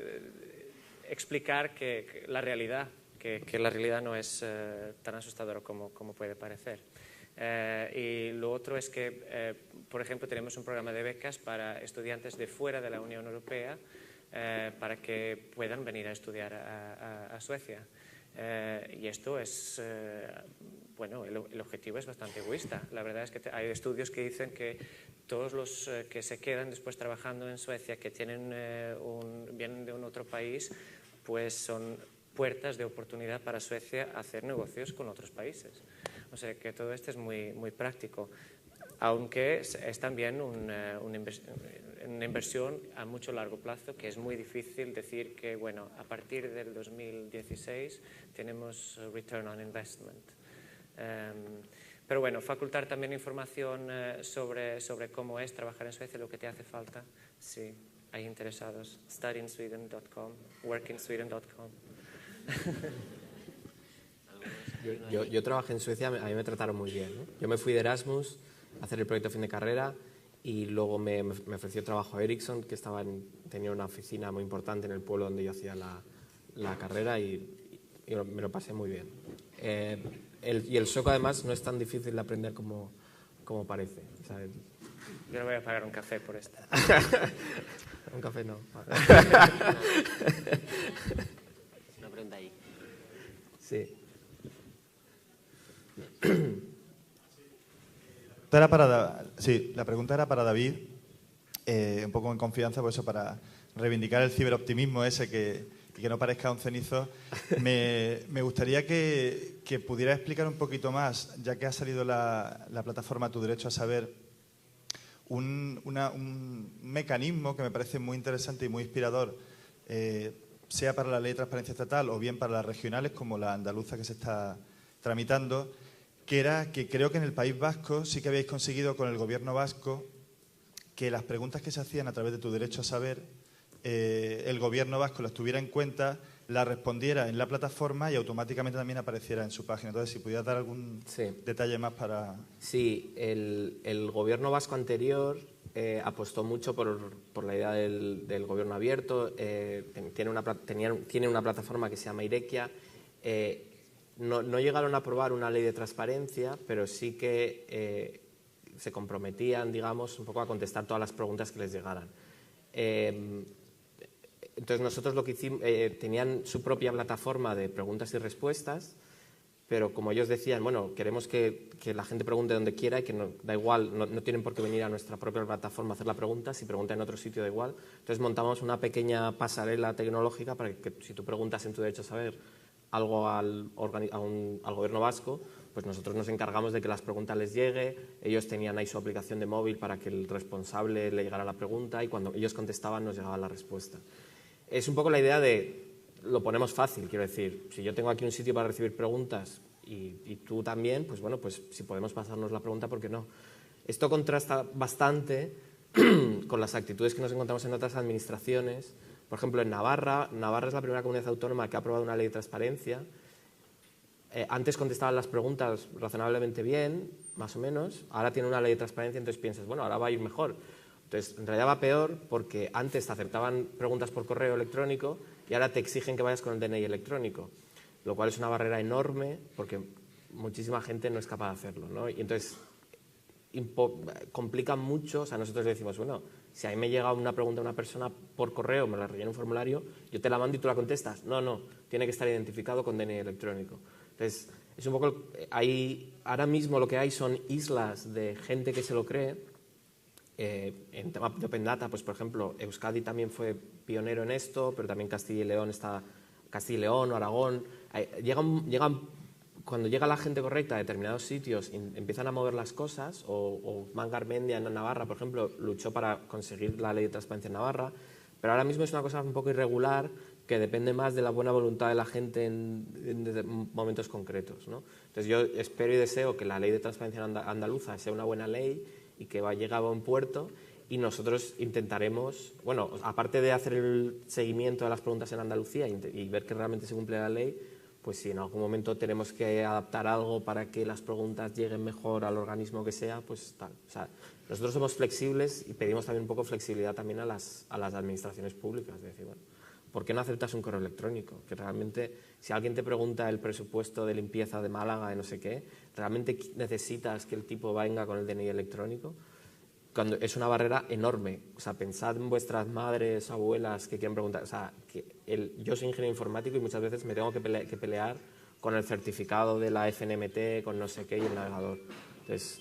explicar que la realidad, que la realidad no es tan asustadora como puede parecer. Y lo otro es que, por ejemplo, tenemos un programa de becas para estudiantes de fuera de la Unión Europea, para que puedan venir a estudiar a Suecia. Y esto es, bueno, el objetivo es bastante egoísta. La verdad es que hay estudios que dicen que todos los que se quedan después trabajando en Suecia, que vienen de un otro país, pues son puertas de oportunidad para Suecia hacer negocios con otros países. O sea que todo esto es muy, muy práctico. Aunque es también una inversión a mucho largo plazo, que es muy difícil decir que, bueno, a partir del 2016 tenemos return on investment. Pero bueno, facultar también información sobre cómo es trabajar en Suecia, lo que te hace falta, si hay interesados. studyinsweden.com, workinsweden.com. Yo trabajé en Suecia, a mí me trataron muy bien, ¿no? Yo me fui de Erasmus a hacer el proyecto fin de carrera y luego me ofreció trabajo a Ericsson, que tenía una oficina muy importante en el pueblo donde yo hacía la carrera y me lo pasé muy bien. Y el sueco además no es tan difícil de aprender como parece, ¿sabes? Yo no voy a pagar un café por esto. Un café no. Una pregunta ahí. Sí. La pregunta era para David, un poco en confianza, por eso, para reivindicar el ciberoptimismo ese que no parezca un cenizo. Me gustaría que pudiera explicar un poquito más, ya que ha salido la plataforma Tu Derecho a Saber, un mecanismo que me parece muy interesante y muy inspirador, sea para la Ley de Transparencia Estatal o bien para las regionales, como la andaluza que se está tramitando, que era que creo que en el País Vasco sí que habéis conseguido con el Gobierno vasco que las preguntas que se hacían a través de Tu Derecho a Saber, el Gobierno vasco las tuviera en cuenta, las respondiera en la plataforma y automáticamente también apareciera en su página. Entonces, si pudieras dar algún detalle más para... Sí, el Gobierno vasco anterior apostó mucho por la idea del Gobierno abierto. Tiene una plataforma que se llama Irekia. No llegaron a aprobar una ley de transparencia, pero sí que se comprometían, digamos, un poco a contestar todas las preguntas que les llegaran. Entonces nosotros lo que hicimos, tenían su propia plataforma de preguntas y respuestas, pero como ellos decían, bueno, queremos que la gente pregunte donde quiera y que da igual, no tienen por qué venir a nuestra propia plataforma a hacer la pregunta, si preguntan en otro sitio da igual. Entonces montamos una pequeña pasarela tecnológica para que si tú preguntas en Tu Derecho a Saber algo al Gobierno vasco, pues nosotros nos encargamos de que las preguntas les llegue. Ellos tenían ahí su aplicación de móvil para que el responsable le llegara la pregunta y cuando ellos contestaban nos llegaba la respuesta. Es un poco la idea de, lo ponemos fácil, quiero decir, si yo tengo aquí un sitio para recibir preguntas y tú también, pues bueno, pues si podemos pasarnos la pregunta, ¿por qué no? Esto contrasta bastante con las actitudes que nos encontramos en otras administraciones. Por ejemplo, en Navarra es la primera comunidad autónoma que ha aprobado una ley de transparencia. Antes contestaban las preguntas razonablemente bien, más o menos. Ahora tiene una ley de transparencia, entonces piensas, bueno, ahora va a ir mejor. Entonces, en realidad va peor porque antes te aceptaban preguntas por correo electrónico y ahora te exigen que vayas con el DNI electrónico, lo cual es una barrera enorme porque muchísima gente no es capaz de hacerlo, ¿no? Y entonces complica mucho. O sea, nosotros decimos, bueno, si a mí me llega una pregunta de una persona por correo, me la rellena un formulario, yo te la mando y tú la contestas. No, tiene que estar identificado con DNI electrónico. Entonces, es un poco, ahora mismo lo que hay son islas de gente que se lo cree. En tema de Open Data, pues por ejemplo, Euskadi también fue pionero en esto, pero también Castilla y León o Aragón. Cuando llega la gente correcta a determinados sitios, empiezan a mover las cosas, o Man Garmendia en Navarra, por ejemplo, luchó para conseguir la ley de transparencia en Navarra, pero ahora mismo es una cosa un poco irregular que depende más de la buena voluntad de la gente en momentos concretos, ¿no? Entonces yo espero y deseo que la ley de transparencia andaluza sea una buena ley y que llegue a buen puerto, y nosotros intentaremos, bueno, aparte de hacer el seguimiento de las preguntas en Andalucía y ver que realmente se cumple la ley, pues si en algún momento tenemos que adaptar algo para que las preguntas lleguen mejor al organismo que sea, pues tal. O sea, nosotros somos flexibles y pedimos también un poco flexibilidad también a las administraciones públicas, de decir, bueno, ¿por qué no aceptas un correo electrónico? Que realmente, si alguien te pregunta el presupuesto de limpieza de Málaga, de no sé qué, ¿realmente necesitas que el tipo venga con el DNI electrónico? Cuando es una barrera enorme. O sea, pensad en vuestras madres, abuelas que quieren preguntar. O sea, yo soy ingeniero informático y muchas veces me tengo que pelear con el certificado de la FNMT, con no sé qué y el navegador. Entonces,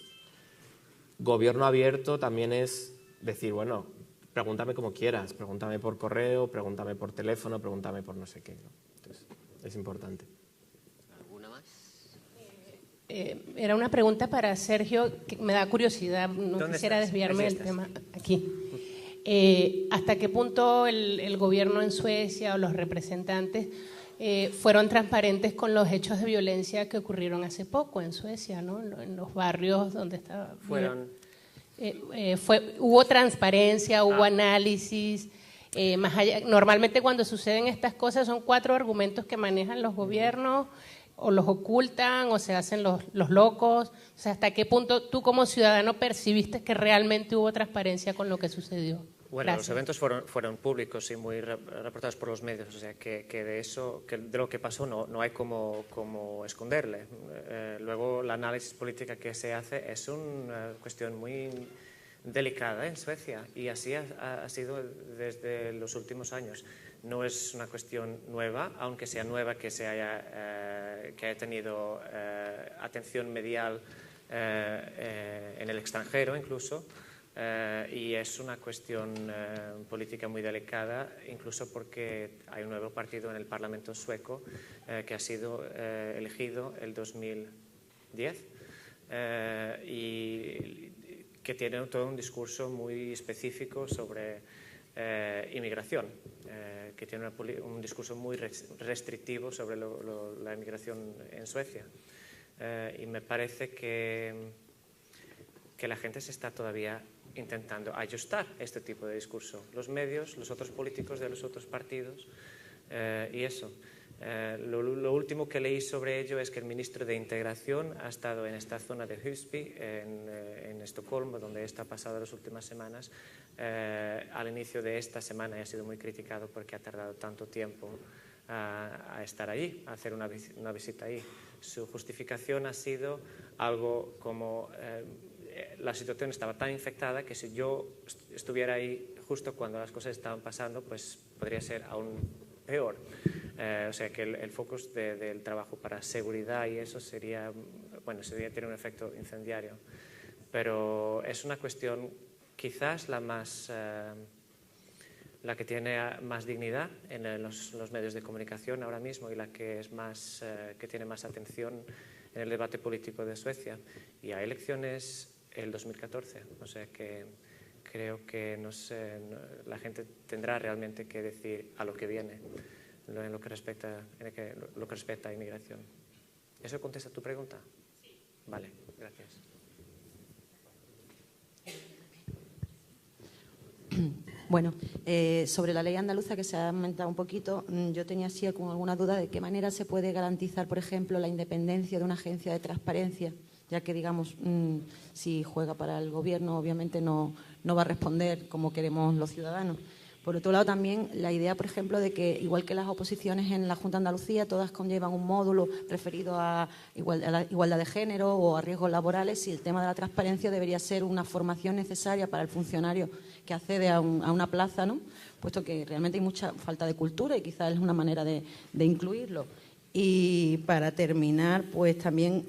gobierno abierto también es decir, bueno, pregúntame como quieras, pregúntame por correo, pregúntame por teléfono, pregúntame por no sé qué, ¿no? Entonces, es importante. ¿Alguna más? Era una pregunta para Sergio, que me da curiosidad, no quisiera desviarme del tema aquí. ¿hasta qué punto el gobierno en Suecia o los representantes fueron transparentes con los hechos de violencia que ocurrieron hace poco en Suecia, ¿no? En los barrios donde estaba... ¿Hubo transparencia, hubo análisis? Más allá, normalmente cuando suceden estas cosas son 4 argumentos que manejan los gobiernos, o los ocultan o se hacen los locos. O sea, ¿hasta qué punto tú como ciudadano percibiste que realmente hubo transparencia con lo que sucedió? Bueno, Gracias. los eventos fueron públicos y muy reportados por los medios, o sea que de eso, que de lo que pasó no hay como esconderle. Luego, la análisis política que se hace es una cuestión muy delicada en Suecia, y así ha sido desde los últimos años. No es una cuestión nueva, aunque sea nueva que haya tenido atención medial en el extranjero incluso. Y es una cuestión política muy delicada, incluso porque hay un nuevo partido en el Parlamento sueco que ha sido elegido el 2010 y que tiene todo un discurso muy específico sobre inmigración, que tiene un discurso muy restrictivo sobre la inmigración en Suecia. Y me parece que la gente se está todavía intentando ajustar este tipo de discurso. Los medios, los otros políticos de los otros partidos y eso. Lo último que leí sobre ello es que el ministro de Integración ha estado en esta zona de Husby, en Estocolmo, donde está pasado las últimas semanas. Al inicio de esta semana ha sido muy criticado porque ha tardado tanto tiempo a estar allí, a hacer una visita allí. Su justificación ha sido algo como la situación estaba tan infectada que si yo estuviera ahí justo cuando las cosas estaban pasando, pues podría ser aún peor. O sea que el foco del trabajo para seguridad y eso sería tener un efecto incendiario. Pero es una cuestión quizás la que tiene más dignidad en los medios de comunicación ahora mismo y la que es que tiene más atención en el debate político de Suecia. Y hay elecciones el 2014, o sea que creo que la gente tendrá realmente que decir a lo que viene en lo que respecta a inmigración. ¿Eso contesta tu pregunta? Sí. Vale, gracias. Bueno, sobre la ley andaluza que se ha comentado un poquito, yo tenía así alguna duda de qué manera se puede garantizar, por ejemplo, la independencia de una agencia de transparencia, ya que, digamos, si juega para el gobierno, obviamente no va a responder como queremos los ciudadanos. Por otro lado, también la idea, por ejemplo, de que, igual que las oposiciones en la Junta de Andalucía, todas conllevan un módulo referido a la igualdad de género o a riesgos laborales, y el tema de la transparencia debería ser una formación necesaria para el funcionario que accede a una plaza, ¿no? Puesto que realmente hay mucha falta de cultura y quizás es una manera de incluirlo. Y para terminar, pues también,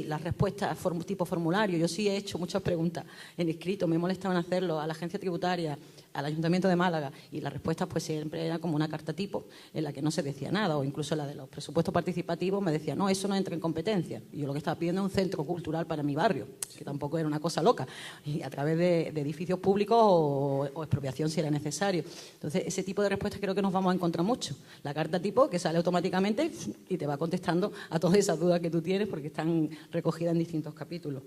las respuestas tipo formulario. Yo sí he hecho muchas preguntas en escrito, me molestaban hacerlo a la agencia tributaria, al Ayuntamiento de Málaga, y las respuestas pues siempre era como una carta tipo en la que no se decía nada, o incluso la de los presupuestos participativos me decía, no, eso no entra en competencia. Y yo lo que estaba pidiendo es un centro cultural para mi barrio, que tampoco era una cosa loca, y a través de edificios públicos o expropiación si era necesario. Entonces, ese tipo de respuestas creo que nos vamos a encontrar mucho. La carta tipo que sale automáticamente y te va contestando a todas esas dudas que tú tienes porque están recogidas en distintos capítulos.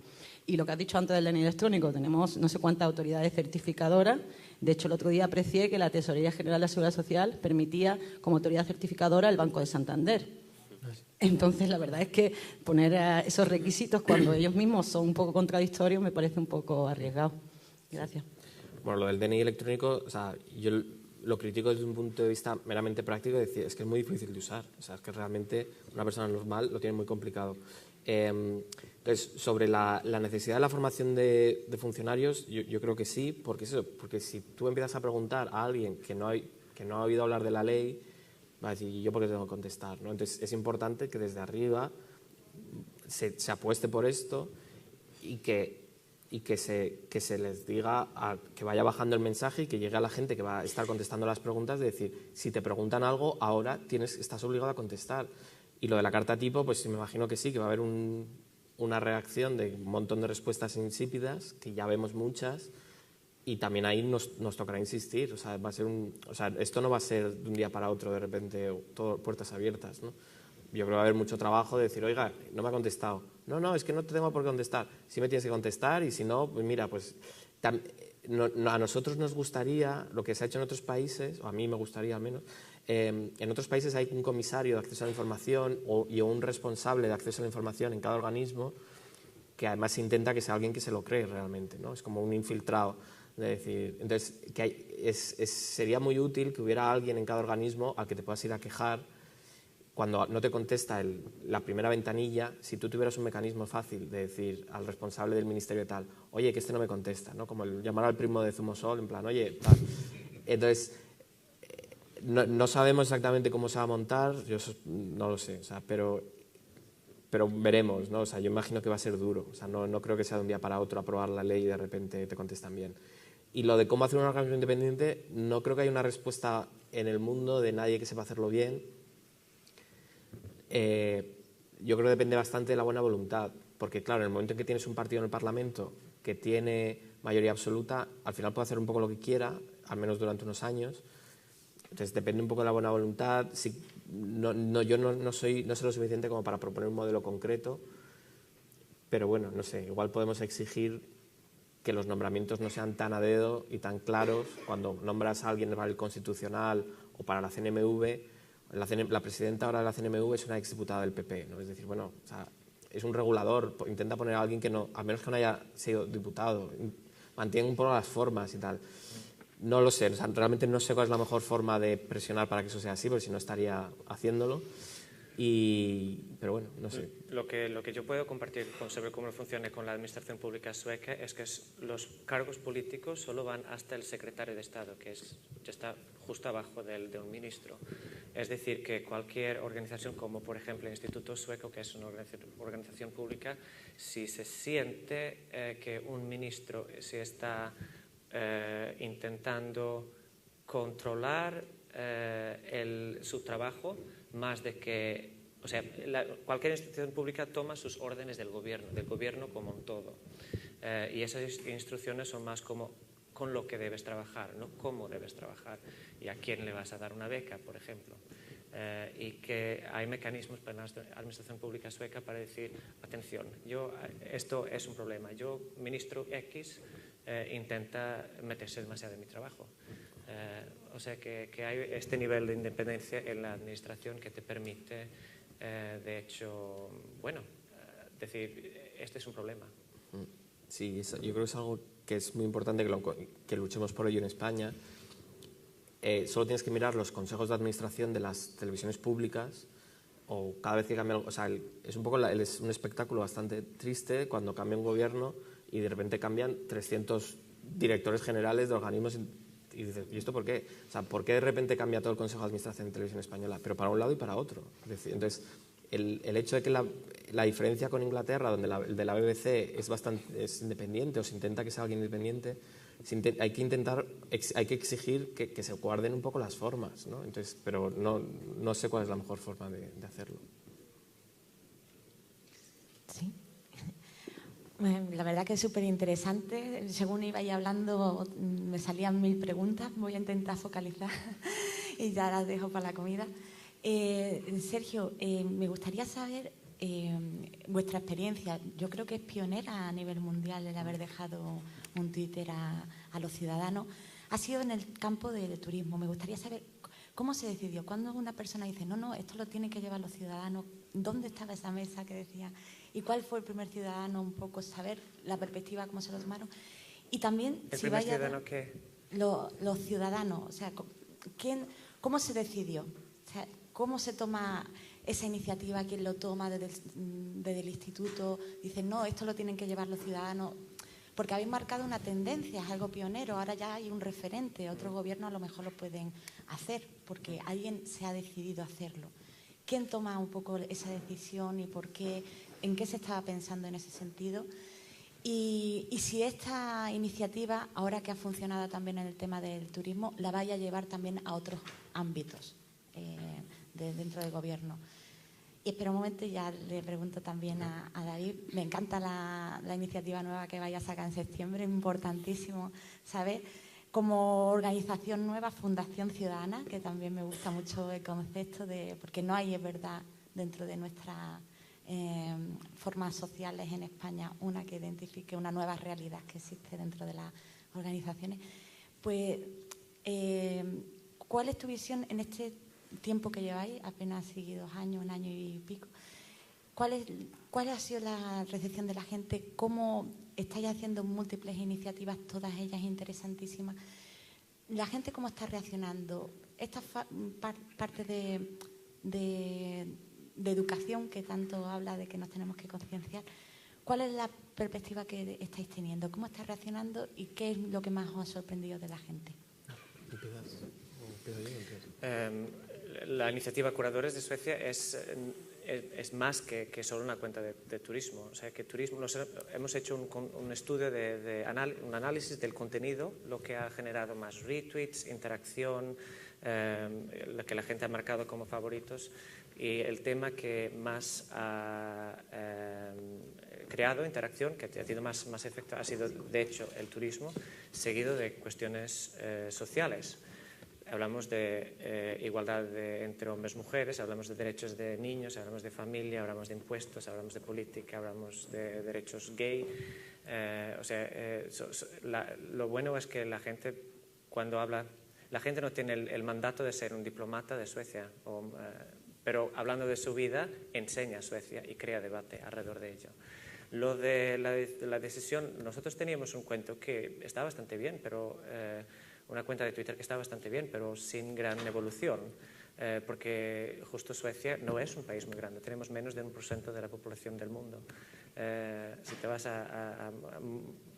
Y lo que has dicho antes del DNI electrónico, tenemos no sé cuántas autoridades certificadoras. De hecho, el otro día aprecié que la Tesorería General de la Seguridad Social permitía como autoridad certificadora el Banco de Santander. Entonces, la verdad es que poner esos requisitos cuando ellos mismos son un poco contradictorios me parece un poco arriesgado. Gracias. Bueno, lo del DNI electrónico, o sea, yo lo critico desde un punto de vista meramente práctico, es decir, es que es muy difícil de usar. O sea, es que realmente una persona normal lo tiene muy complicado. Entonces, sobre la necesidad de la formación de funcionarios, yo creo que sí, porque si tú empiezas a preguntar a alguien que no ha oído hablar de la ley, va a decir, ¿y yo por qué tengo que contestar? ¿No? Entonces, es importante que desde arriba se apueste por esto y que se les diga que vaya bajando el mensaje y que llegue a la gente que va a estar contestando las preguntas, de decir, si te preguntan algo, ahora estás obligado a contestar. Y lo de la carta tipo, pues me imagino que sí, que va a haber una reacción de un montón de respuestas insípidas, que ya vemos muchas, Y también ahí nos tocará insistir, o sea, esto no va a ser de un día para otro, de repente, todo puertas abiertas, ¿no? Yo creo que va a haber mucho trabajo de decir, oiga, no me ha contestado. No, es que no te tengo por qué contestar. Sí me tienes que contestar y si no, pues mira, pues a nosotros nos gustaría, lo que se ha hecho en otros países, o a mí me gustaría al menos, en otros países hay un comisario de acceso a la información y un responsable de acceso a la información en cada organismo, que además se intenta que sea alguien que se lo cree realmente, ¿no? Es como un infiltrado. De decir, entonces, sería muy útil que hubiera alguien en cada organismo al que te puedas ir a quejar cuando no te contesta la primera ventanilla. Si tú tuvieras un mecanismo fácil de decir al responsable del ministerio tal, oye, que este no me contesta, ¿no? Como el llamar al primo de Zumosol, en plan, oye, tal. Entonces, no sabemos exactamente cómo se va a montar, yo no lo sé, o sea, pero veremos, ¿no? O sea, yo imagino que va a ser duro, o sea, no creo que sea de un día para otro aprobar la ley y de repente te contestan bien. Y lo de cómo hacer un organismo independiente, no creo que haya una respuesta en el mundo de nadie que sepa hacerlo bien. Yo creo que depende bastante de la buena voluntad, porque claro, en el momento en que tienes un partido en el Parlamento que tiene mayoría absoluta, al final puede hacer un poco lo que quiera, al menos durante unos años. Entonces depende un poco de la buena voluntad. Yo no sé lo suficiente como para proponer un modelo concreto, pero bueno, no sé, igual podemos exigir que los nombramientos no sean tan a dedo y tan claros. Cuando nombras a alguien para el Constitucional o para la CNMV, la presidenta ahora de la CNMV es una exdiputada del PP, ¿no? Es decir, bueno, o sea, es un regulador, intenta poner a alguien que no, a menos que no haya sido diputado, mantiene un poco las formas y tal. No lo sé, o sea, realmente no sé cuál es la mejor forma de presionar para que eso sea así, porque si no estaría haciéndolo. Pero bueno, no sé. Lo que yo puedo compartir sobre cómo funciona con la administración pública sueca es que los cargos políticos solo van hasta el secretario de Estado, que ya está justo abajo de un ministro. Es decir, que cualquier organización como, por ejemplo, el Instituto Sueco, que es una organización pública, si se siente que un ministro se está intentando controlar su trabajo, más de que, o sea, cualquier institución pública toma sus órdenes del gobierno como un todo. Y esas instrucciones son más como con lo que debes trabajar, no cómo debes trabajar y a quién le vas a dar una beca, por ejemplo. Y que hay mecanismos para la administración pública sueca para decir, atención, esto es un problema, ministro X, intenta meterse demasiado en mi trabajo. O sea que hay este nivel de independencia en la administración que te permite, de hecho, decir, este es un problema. Sí, yo creo que es algo que es muy importante que luchemos por ello en España. Solo tienes que mirar los consejos de administración de las televisiones públicas, o cada vez que cambia, o sea, es un espectáculo bastante triste cuando cambia un gobierno y de repente cambian 300 directores generales de organismos. Y dices, ¿y esto por qué? O sea, ¿por qué de repente cambia todo el Consejo de Administración de Televisión Española? Pero para un lado y para otro. Entonces, el hecho de que la diferencia con Inglaterra, donde el de la BBC es independiente, o se intenta que sea alguien independiente, hay que exigir que se guarden un poco las formas, ¿no? Entonces, pero no sé cuál es la mejor forma de hacerlo. Sí. La verdad que es súper interesante. Según iba hablando, me salían 1000 preguntas. Voy a intentar focalizar y ya las dejo para la comida. Sergio, me gustaría saber vuestra experiencia. Yo creo que es pionera a nivel mundial el haber dejado un Twitter a los ciudadanos. Ha sido en el campo del turismo. Me gustaría saber cómo se decidió. Cuando una persona dice, no, esto lo tienen que llevar los ciudadanos, ¿dónde estaba esa mesa que decía? ¿Y cuál fue el primer ciudadano? Un poco saber la perspectiva, cómo se lo tomaron. Y también, ¿El primer ciudadano qué? Los ciudadanos, o sea, ¿cómo se decidió? O sea, ¿cómo se toma esa iniciativa? ¿Quién lo toma desde el instituto? Dicen, no, esto lo tienen que llevar los ciudadanos. Porque habéis marcado una tendencia, es algo pionero. Ahora ya hay un referente. Otros gobiernos a lo mejor lo pueden hacer porque alguien se ha decidido hacerlo. ¿Quién toma un poco esa decisión y por qué? ¿En qué se estaba pensando en ese sentido? Y si esta iniciativa, ahora que ha funcionado también en el tema del turismo, la vaya a llevar también a otros ámbitos dentro del gobierno. Y Y espera un momento y ya le pregunto también a David. Me encanta la iniciativa nueva que vaya a sacar en septiembre, importantísimo saber. Como organización nueva, Fundación Ciudadana, que también me gusta mucho el concepto porque no hay, es verdad, dentro de nuestras formas sociales en España, una que identifique una nueva realidad que existe dentro de las organizaciones. Pues, ¿cuál es tu visión en este tiempo que lleváis, apenas así 2 años, 1 año y pico? ¿Cuál ha sido la recepción de la gente? ¿Cómo estáis haciendo múltiples iniciativas, todas ellas interesantísimas? ¿La gente cómo está reaccionando? Esta parte de educación que tanto habla de que nos tenemos que concienciar, ¿cuál es la perspectiva que estáis teniendo? ¿Cómo está reaccionando y qué es lo que más os ha sorprendido de la gente? La iniciativa Curadores de Suecia es más que solo una cuenta de turismo. O sea, que turismo, hemos hecho un estudio un análisis del contenido, lo que ha generado más retweets, interacción, lo que la gente ha marcado como favoritos, y el tema que más ha creado interacción, que ha tenido más efecto, ha sido de hecho el turismo, seguido de cuestiones sociales. Hablamos de igualdad entre hombres y mujeres, hablamos de derechos de niños, hablamos de familia, hablamos de impuestos, hablamos de política, hablamos de derechos gay. Lo bueno es que la gente, cuando habla, la gente no tiene el mandato de ser un diplomata de Suecia, pero hablando de su vida, enseña Suecia y crea debate alrededor de ello. Lo de la decisión, nosotros teníamos un cuento que está bastante bien, pero una cuenta de Twitter que está bastante bien, pero sin gran evolución, porque justo Suecia no es un país muy grande, tenemos menos de 1% de la población del mundo. Si te vas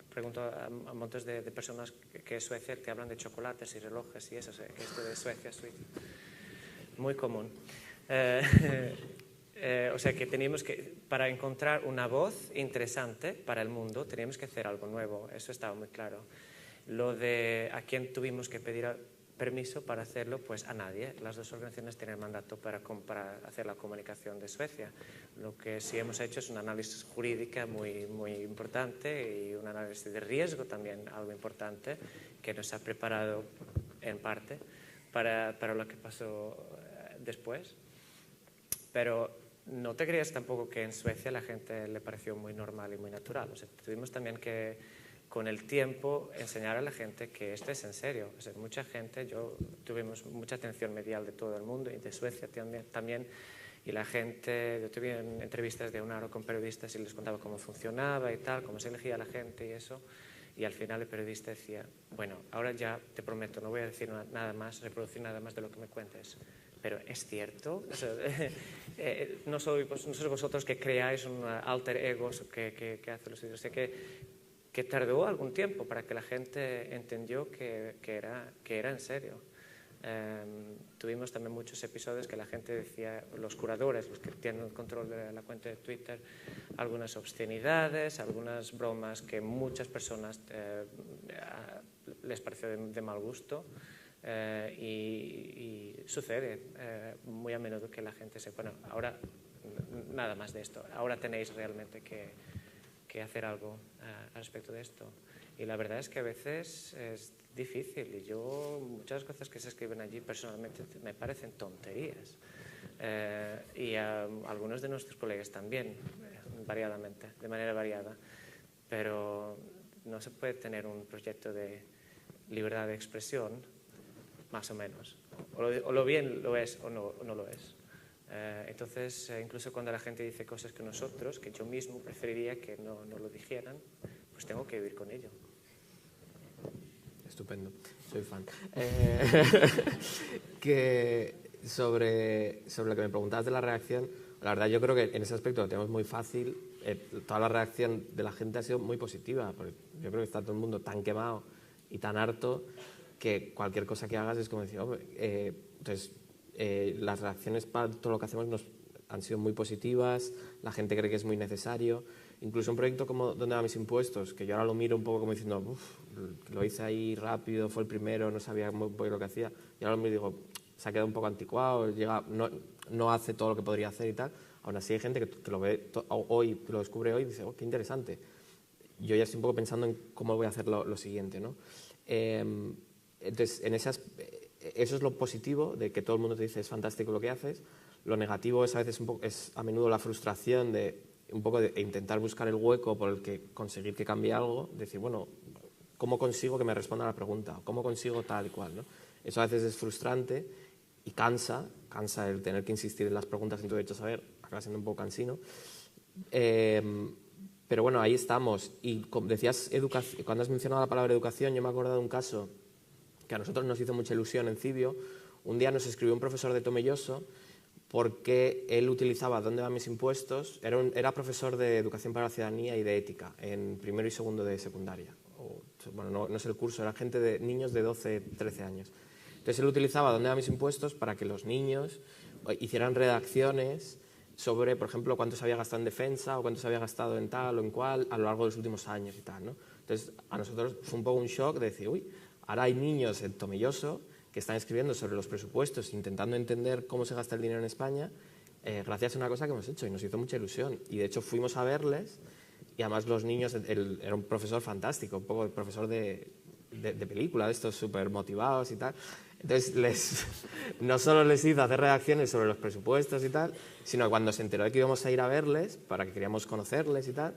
pregunto a montones de personas que es Suecia, te hablan de chocolates y relojes y eso, esto de Suecia es muy común. O sea que teníamos que, para encontrar una voz interesante para el mundo, teníamos que hacer algo nuevo, eso estaba muy claro. Lo de a quién tuvimos que pedir permiso para hacerlo, pues a nadie. Las dos organizaciones tienen mandato para hacer la comunicación de Suecia. Lo que sí hemos hecho es un análisis jurídico muy importante y un análisis de riesgo también algo importante que nos ha preparado en parte para lo que pasó después. Pero no te creas tampoco que en Suecia la gente le pareció muy normal y muy natural. O sea, tuvimos también que, con el tiempo, enseñar a la gente que esto es en serio. O sea, mucha gente, tuvimos mucha atención medial de todo el mundo y de Suecia también. Y la gente, yo tuve entrevistas de 1 hora con periodistas y les contaba cómo funcionaba y tal, cómo se elegía la gente y eso. Y al final el periodista decía, bueno, ahora ya te prometo, no voy a decir nada más, reproducir nada más de lo que me cuentes. Pero es cierto, o sea, no sois vosotros que creáis un alter ego que hace los vídeos. O sea, que tardó algún tiempo para que la gente entendió que era en serio. Tuvimos también muchos episodios que la gente decía, los curadores, los que tienen el control de la cuenta de Twitter, algunas obscenidades, algunas bromas que muchas personas les pareció de mal gusto. Y sucede muy a menudo que la gente bueno, ahora nada más de esto, ahora tenéis realmente que hacer algo al respecto de esto. Y la verdad es que a veces es difícil y muchas cosas que se escriben allí personalmente me parecen tonterías y a algunos de nuestros colegas también, variadamente, de manera variada, pero no se puede tener un proyecto de libertad de expresión más o menos. O lo bien lo es o no lo es. Entonces, incluso cuando la gente dice cosas que nosotros, que yo mismo preferiría que no lo dijeran, pues tengo que vivir con ello. Estupendo, soy fan. Que sobre lo que me preguntabas de la reacción, la verdad yo creo que en ese aspecto lo tenemos muy fácil. Toda la reacción de la gente ha sido muy positiva, porque yo creo que está todo el mundo tan quemado y tan harto que cualquier cosa que hagas es como decir, entonces las reacciones para todo lo que hacemos han sido muy positivas, la gente cree que es muy necesario. Incluso un proyecto como ¿Dónde van mis impuestos?, que yo ahora lo miro un poco como diciendo, lo hice ahí rápido, fue el primero, no sabía muy bien lo que hacía, y ahora me digo, se ha quedado un poco anticuado, no hace todo lo que podría hacer y tal. Aún así hay gente que lo ve hoy, lo descubre hoy y dice, oh, qué interesante. Yo ya estoy un poco pensando en cómo voy a hacer lo siguiente, ¿no? Entonces, eso es lo positivo de que todo el mundo te dice es fantástico lo que haces. Lo negativo es a menudo la frustración de un poco de intentar buscar el hueco por el que conseguir que cambie algo, decir, bueno, ¿cómo consigo que me responda a la pregunta? ¿Cómo consigo tal y cual, ¿no? Eso a veces es frustrante y cansa el tener que insistir en las preguntas en tu derecho a saber, acaba siendo un poco cansino. Pero bueno, ahí estamos. Y como decías, cuando has mencionado la palabra educación, yo me he acordado de un caso que a nosotros nos hizo mucha ilusión en Cibio. Un día nos escribió un profesor de Tomelloso porque él utilizaba ¿Dónde van mis impuestos? Era profesor de Educación para la Ciudadanía y de Ética en primero y segundo de secundaria. Bueno, no es el curso, era gente de niños de 12, 13 años. Entonces él utilizaba ¿Dónde van mis impuestos? Para que los niños hicieran redacciones sobre, por ejemplo, cuánto se había gastado en defensa o cuánto se había gastado en tal o en cual a lo largo de los últimos años y tal, ¿no? Entonces a nosotros fue un poco un shock de decir, uy, ahora hay niños en Tomelloso que están escribiendo sobre los presupuestos, intentando entender cómo se gasta el dinero en España, gracias a una cosa que hemos hecho y nos hizo mucha ilusión. Y de hecho fuimos a verles y además los niños, él era un profesor fantástico, un poco profesor de película, de estos súper motivados y tal. Entonces no solo les hizo hacer redacciones sobre los presupuestos y tal, sino que cuando se enteró de que íbamos a ir a verles, para que queríamos conocerles y tal,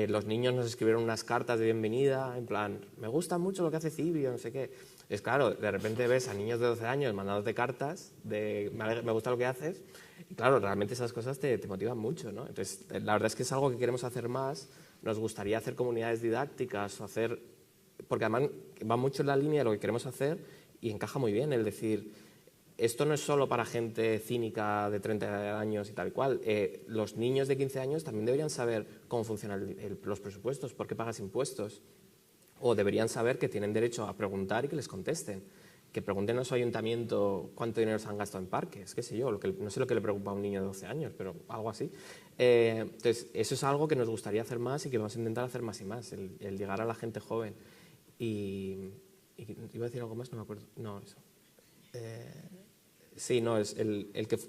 los niños nos escribieron unas cartas de bienvenida, en plan, me gusta mucho lo que hace Cibio, no sé qué. Es claro, de repente ves a niños de 12 años mandándote cartas de me gusta lo que haces, y claro, realmente esas cosas te motivan mucho, ¿no? Entonces, la verdad es que es algo que queremos hacer más, nos gustaría hacer comunidades didácticas o hacer, porque además va mucho en la línea de lo que queremos hacer y encaja muy bien el decir, esto no es solo para gente cínica de 30 años y tal y cual, los niños de 15 años también deberían saber cómo funcionan los presupuestos, por qué pagas impuestos, o deberían saber que tienen derecho a preguntar y que les contesten, que pregunten a su ayuntamiento cuánto dinero se han gastado en parques, qué sé yo, no sé lo que le preocupa a un niño de 12 años, pero algo así. Entonces, eso es algo que nos gustaría hacer más y que vamos a intentar hacer más y más, el llegar a la gente joven. Y iba a decir algo más, no me acuerdo. No, eso. Sí, no, es el que...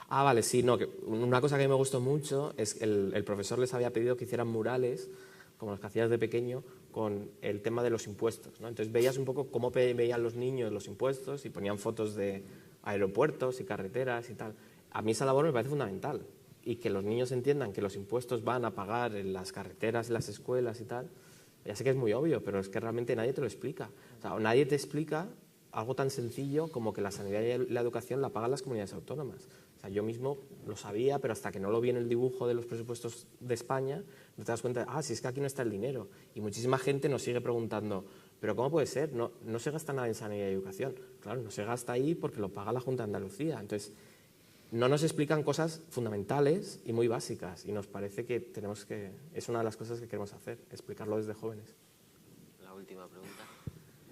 Ah, vale, sí, no, que una cosa que a mí me gustó mucho es que el profesor les había pedido que hicieran murales, como los que hacías de pequeño, con el tema de los impuestos, ¿no? Entonces veías un poco cómo veían los niños los impuestos y ponían fotos de aeropuertos y carreteras y tal. A mí esa labor me parece fundamental, y que los niños entiendan que los impuestos van a pagar en las carreteras, en las escuelas y tal. Ya sé que es muy obvio, pero es que realmente nadie te lo explica. O sea, nadie te explica algo tan sencillo como que la sanidad y la educación la pagan las comunidades autónomas. O sea, yo mismo lo sabía, pero hasta que no lo vi en el dibujo de los presupuestos de España, no te das cuenta, si es que aquí no está el dinero. Y muchísima gente nos sigue preguntando, ¿pero cómo puede ser? No se gasta nada en sanidad y educación. Claro, no se gasta ahí porque lo paga la Junta de Andalucía. Entonces, no nos explican cosas fundamentales y muy básicas, y nos parece que es una de las cosas que queremos hacer, explicarlo desde jóvenes. La última pregunta.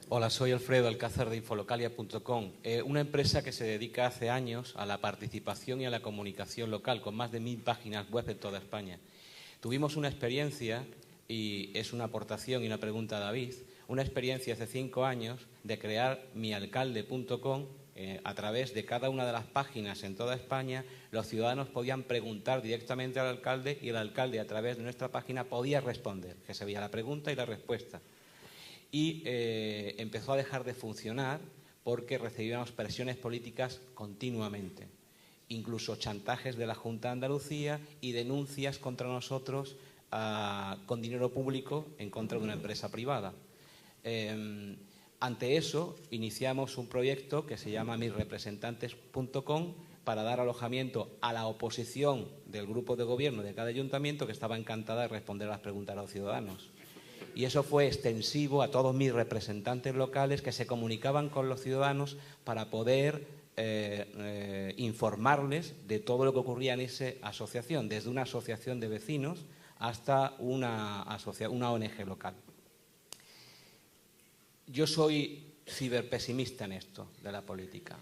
Hola, soy Alfredo Alcázar de Infolocalia.com, una empresa que se dedica hace años a la participación y a la comunicación local, con más de 1000 páginas web en toda España. Tuvimos una experiencia, y es una aportación y una pregunta a David, una experiencia hace 5 años de crear mialcalde.com. A través de cada una de las páginas en toda España, los ciudadanos podían preguntar directamente al alcalde y el alcalde, a través de nuestra página, podía responder, que se veía la pregunta y la respuesta. Y empezó a dejar de funcionar porque recibíamos presiones políticas continuamente, incluso chantajes de la Junta de Andalucía y denuncias contra nosotros con dinero público en contra de una empresa privada. Ante eso, iniciamos un proyecto que se llama misrepresentantes.com para dar alojamiento a la oposición del grupo de gobierno de cada ayuntamiento, que estaba encantada de responder a las preguntas a los ciudadanos. Y eso fue extensivo a todos mis representantes locales que se comunicaban con los ciudadanos para poder informarles de todo lo que ocurría en esa asociación, desde una asociación de vecinos hasta una ONG local. Yo soy ciberpesimista en esto de la política,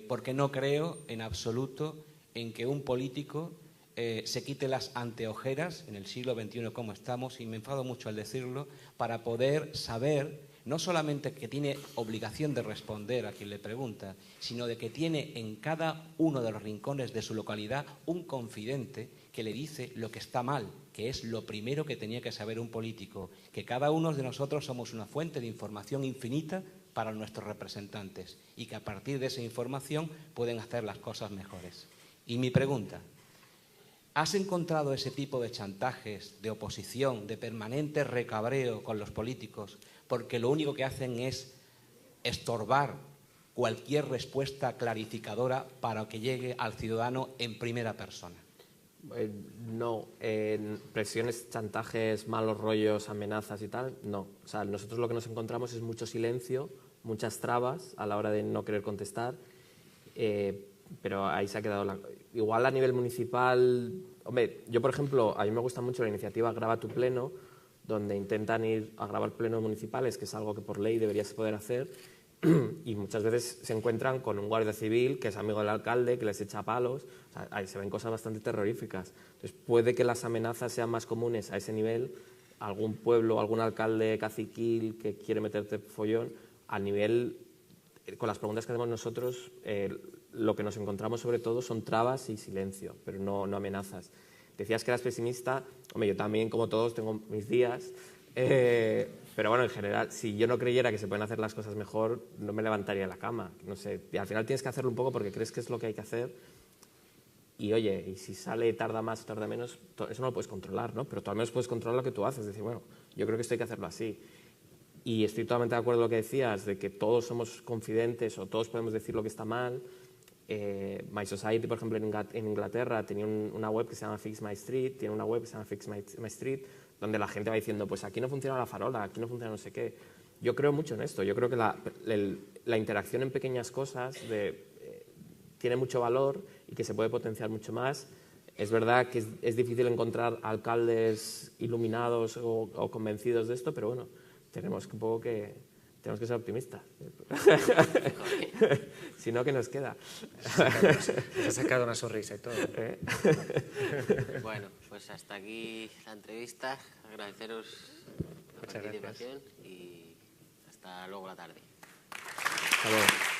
porque no creo en absoluto en que un político se quite las anteojeras en el siglo XXI como estamos, y me enfado mucho al decirlo, para poder saber no solamente que tiene obligación de responder a quien le pregunta, sino de que tiene en cada uno de los rincones de su localidad un confidente que le dice lo que está mal, que es lo primero que tenía que saber un político, que cada uno de nosotros somos una fuente de información infinita para nuestros representantes y que a partir de esa información pueden hacer las cosas mejores. Y mi pregunta, ¿has encontrado ese tipo de chantajes, de oposición, de permanente recabreo con los políticos porque lo único que hacen es estorbar cualquier respuesta clarificadora para que llegue al ciudadano en primera persona? No, presiones, chantajes, malos rollos, amenazas y tal, no. O sea, nosotros lo que nos encontramos es mucho silencio, muchas trabas a la hora de no querer contestar, pero ahí se ha quedado Igual a nivel municipal, hombre, yo por ejemplo, a mí me gusta mucho la iniciativa Graba tu Pleno, donde intentan ir a grabar plenos municipales, que es algo que por ley debería poder hacer, y muchas veces se encuentran con un guardia civil que es amigo del alcalde, que les echa palos. O sea, ahí se ven cosas bastante terroríficas. Entonces, puede que las amenazas sean más comunes a ese nivel, algún pueblo, algún alcalde caciquil que quiere meterte follón, a nivel, con las preguntas que hacemos nosotros, lo que nos encontramos sobre todo son trabas y silencio, pero no amenazas. Decías que eras pesimista, hombre, yo también, como todos, tengo mis días, pero bueno, en general, si yo no creyera que se pueden hacer las cosas mejor, no me levantaría de la cama, no sé, y al final tienes que hacerlo un poco porque crees que es lo que hay que hacer, y oye, y si sale tarda más o tarda menos, eso no lo puedes controlar, ¿no? Pero tú al menos puedes controlar lo que tú haces, es decir, bueno, yo creo que esto hay que hacerlo así. Y estoy totalmente de acuerdo con lo que decías, de que todos somos confidentes o todos podemos decir lo que está mal. My Society, por ejemplo, en Inglaterra tenía una web que se llama Fix My Street, tiene una web que se llama Fix My Street, donde la gente va diciendo, pues aquí no funciona la farola, aquí no funciona no sé qué. Yo creo mucho en esto, yo creo que la interacción en pequeñas cosas tiene mucho valor y que se puede potenciar mucho más. Es verdad que es difícil encontrar alcaldes iluminados o convencidos de esto, pero bueno, tenemos que ser optimistas. Si no, ¿qué nos queda? Se ha sacado una sonrisa y todo. Bueno, pues hasta aquí la entrevista. Agradeceros la participación y hasta luego la tarde. Hasta luego.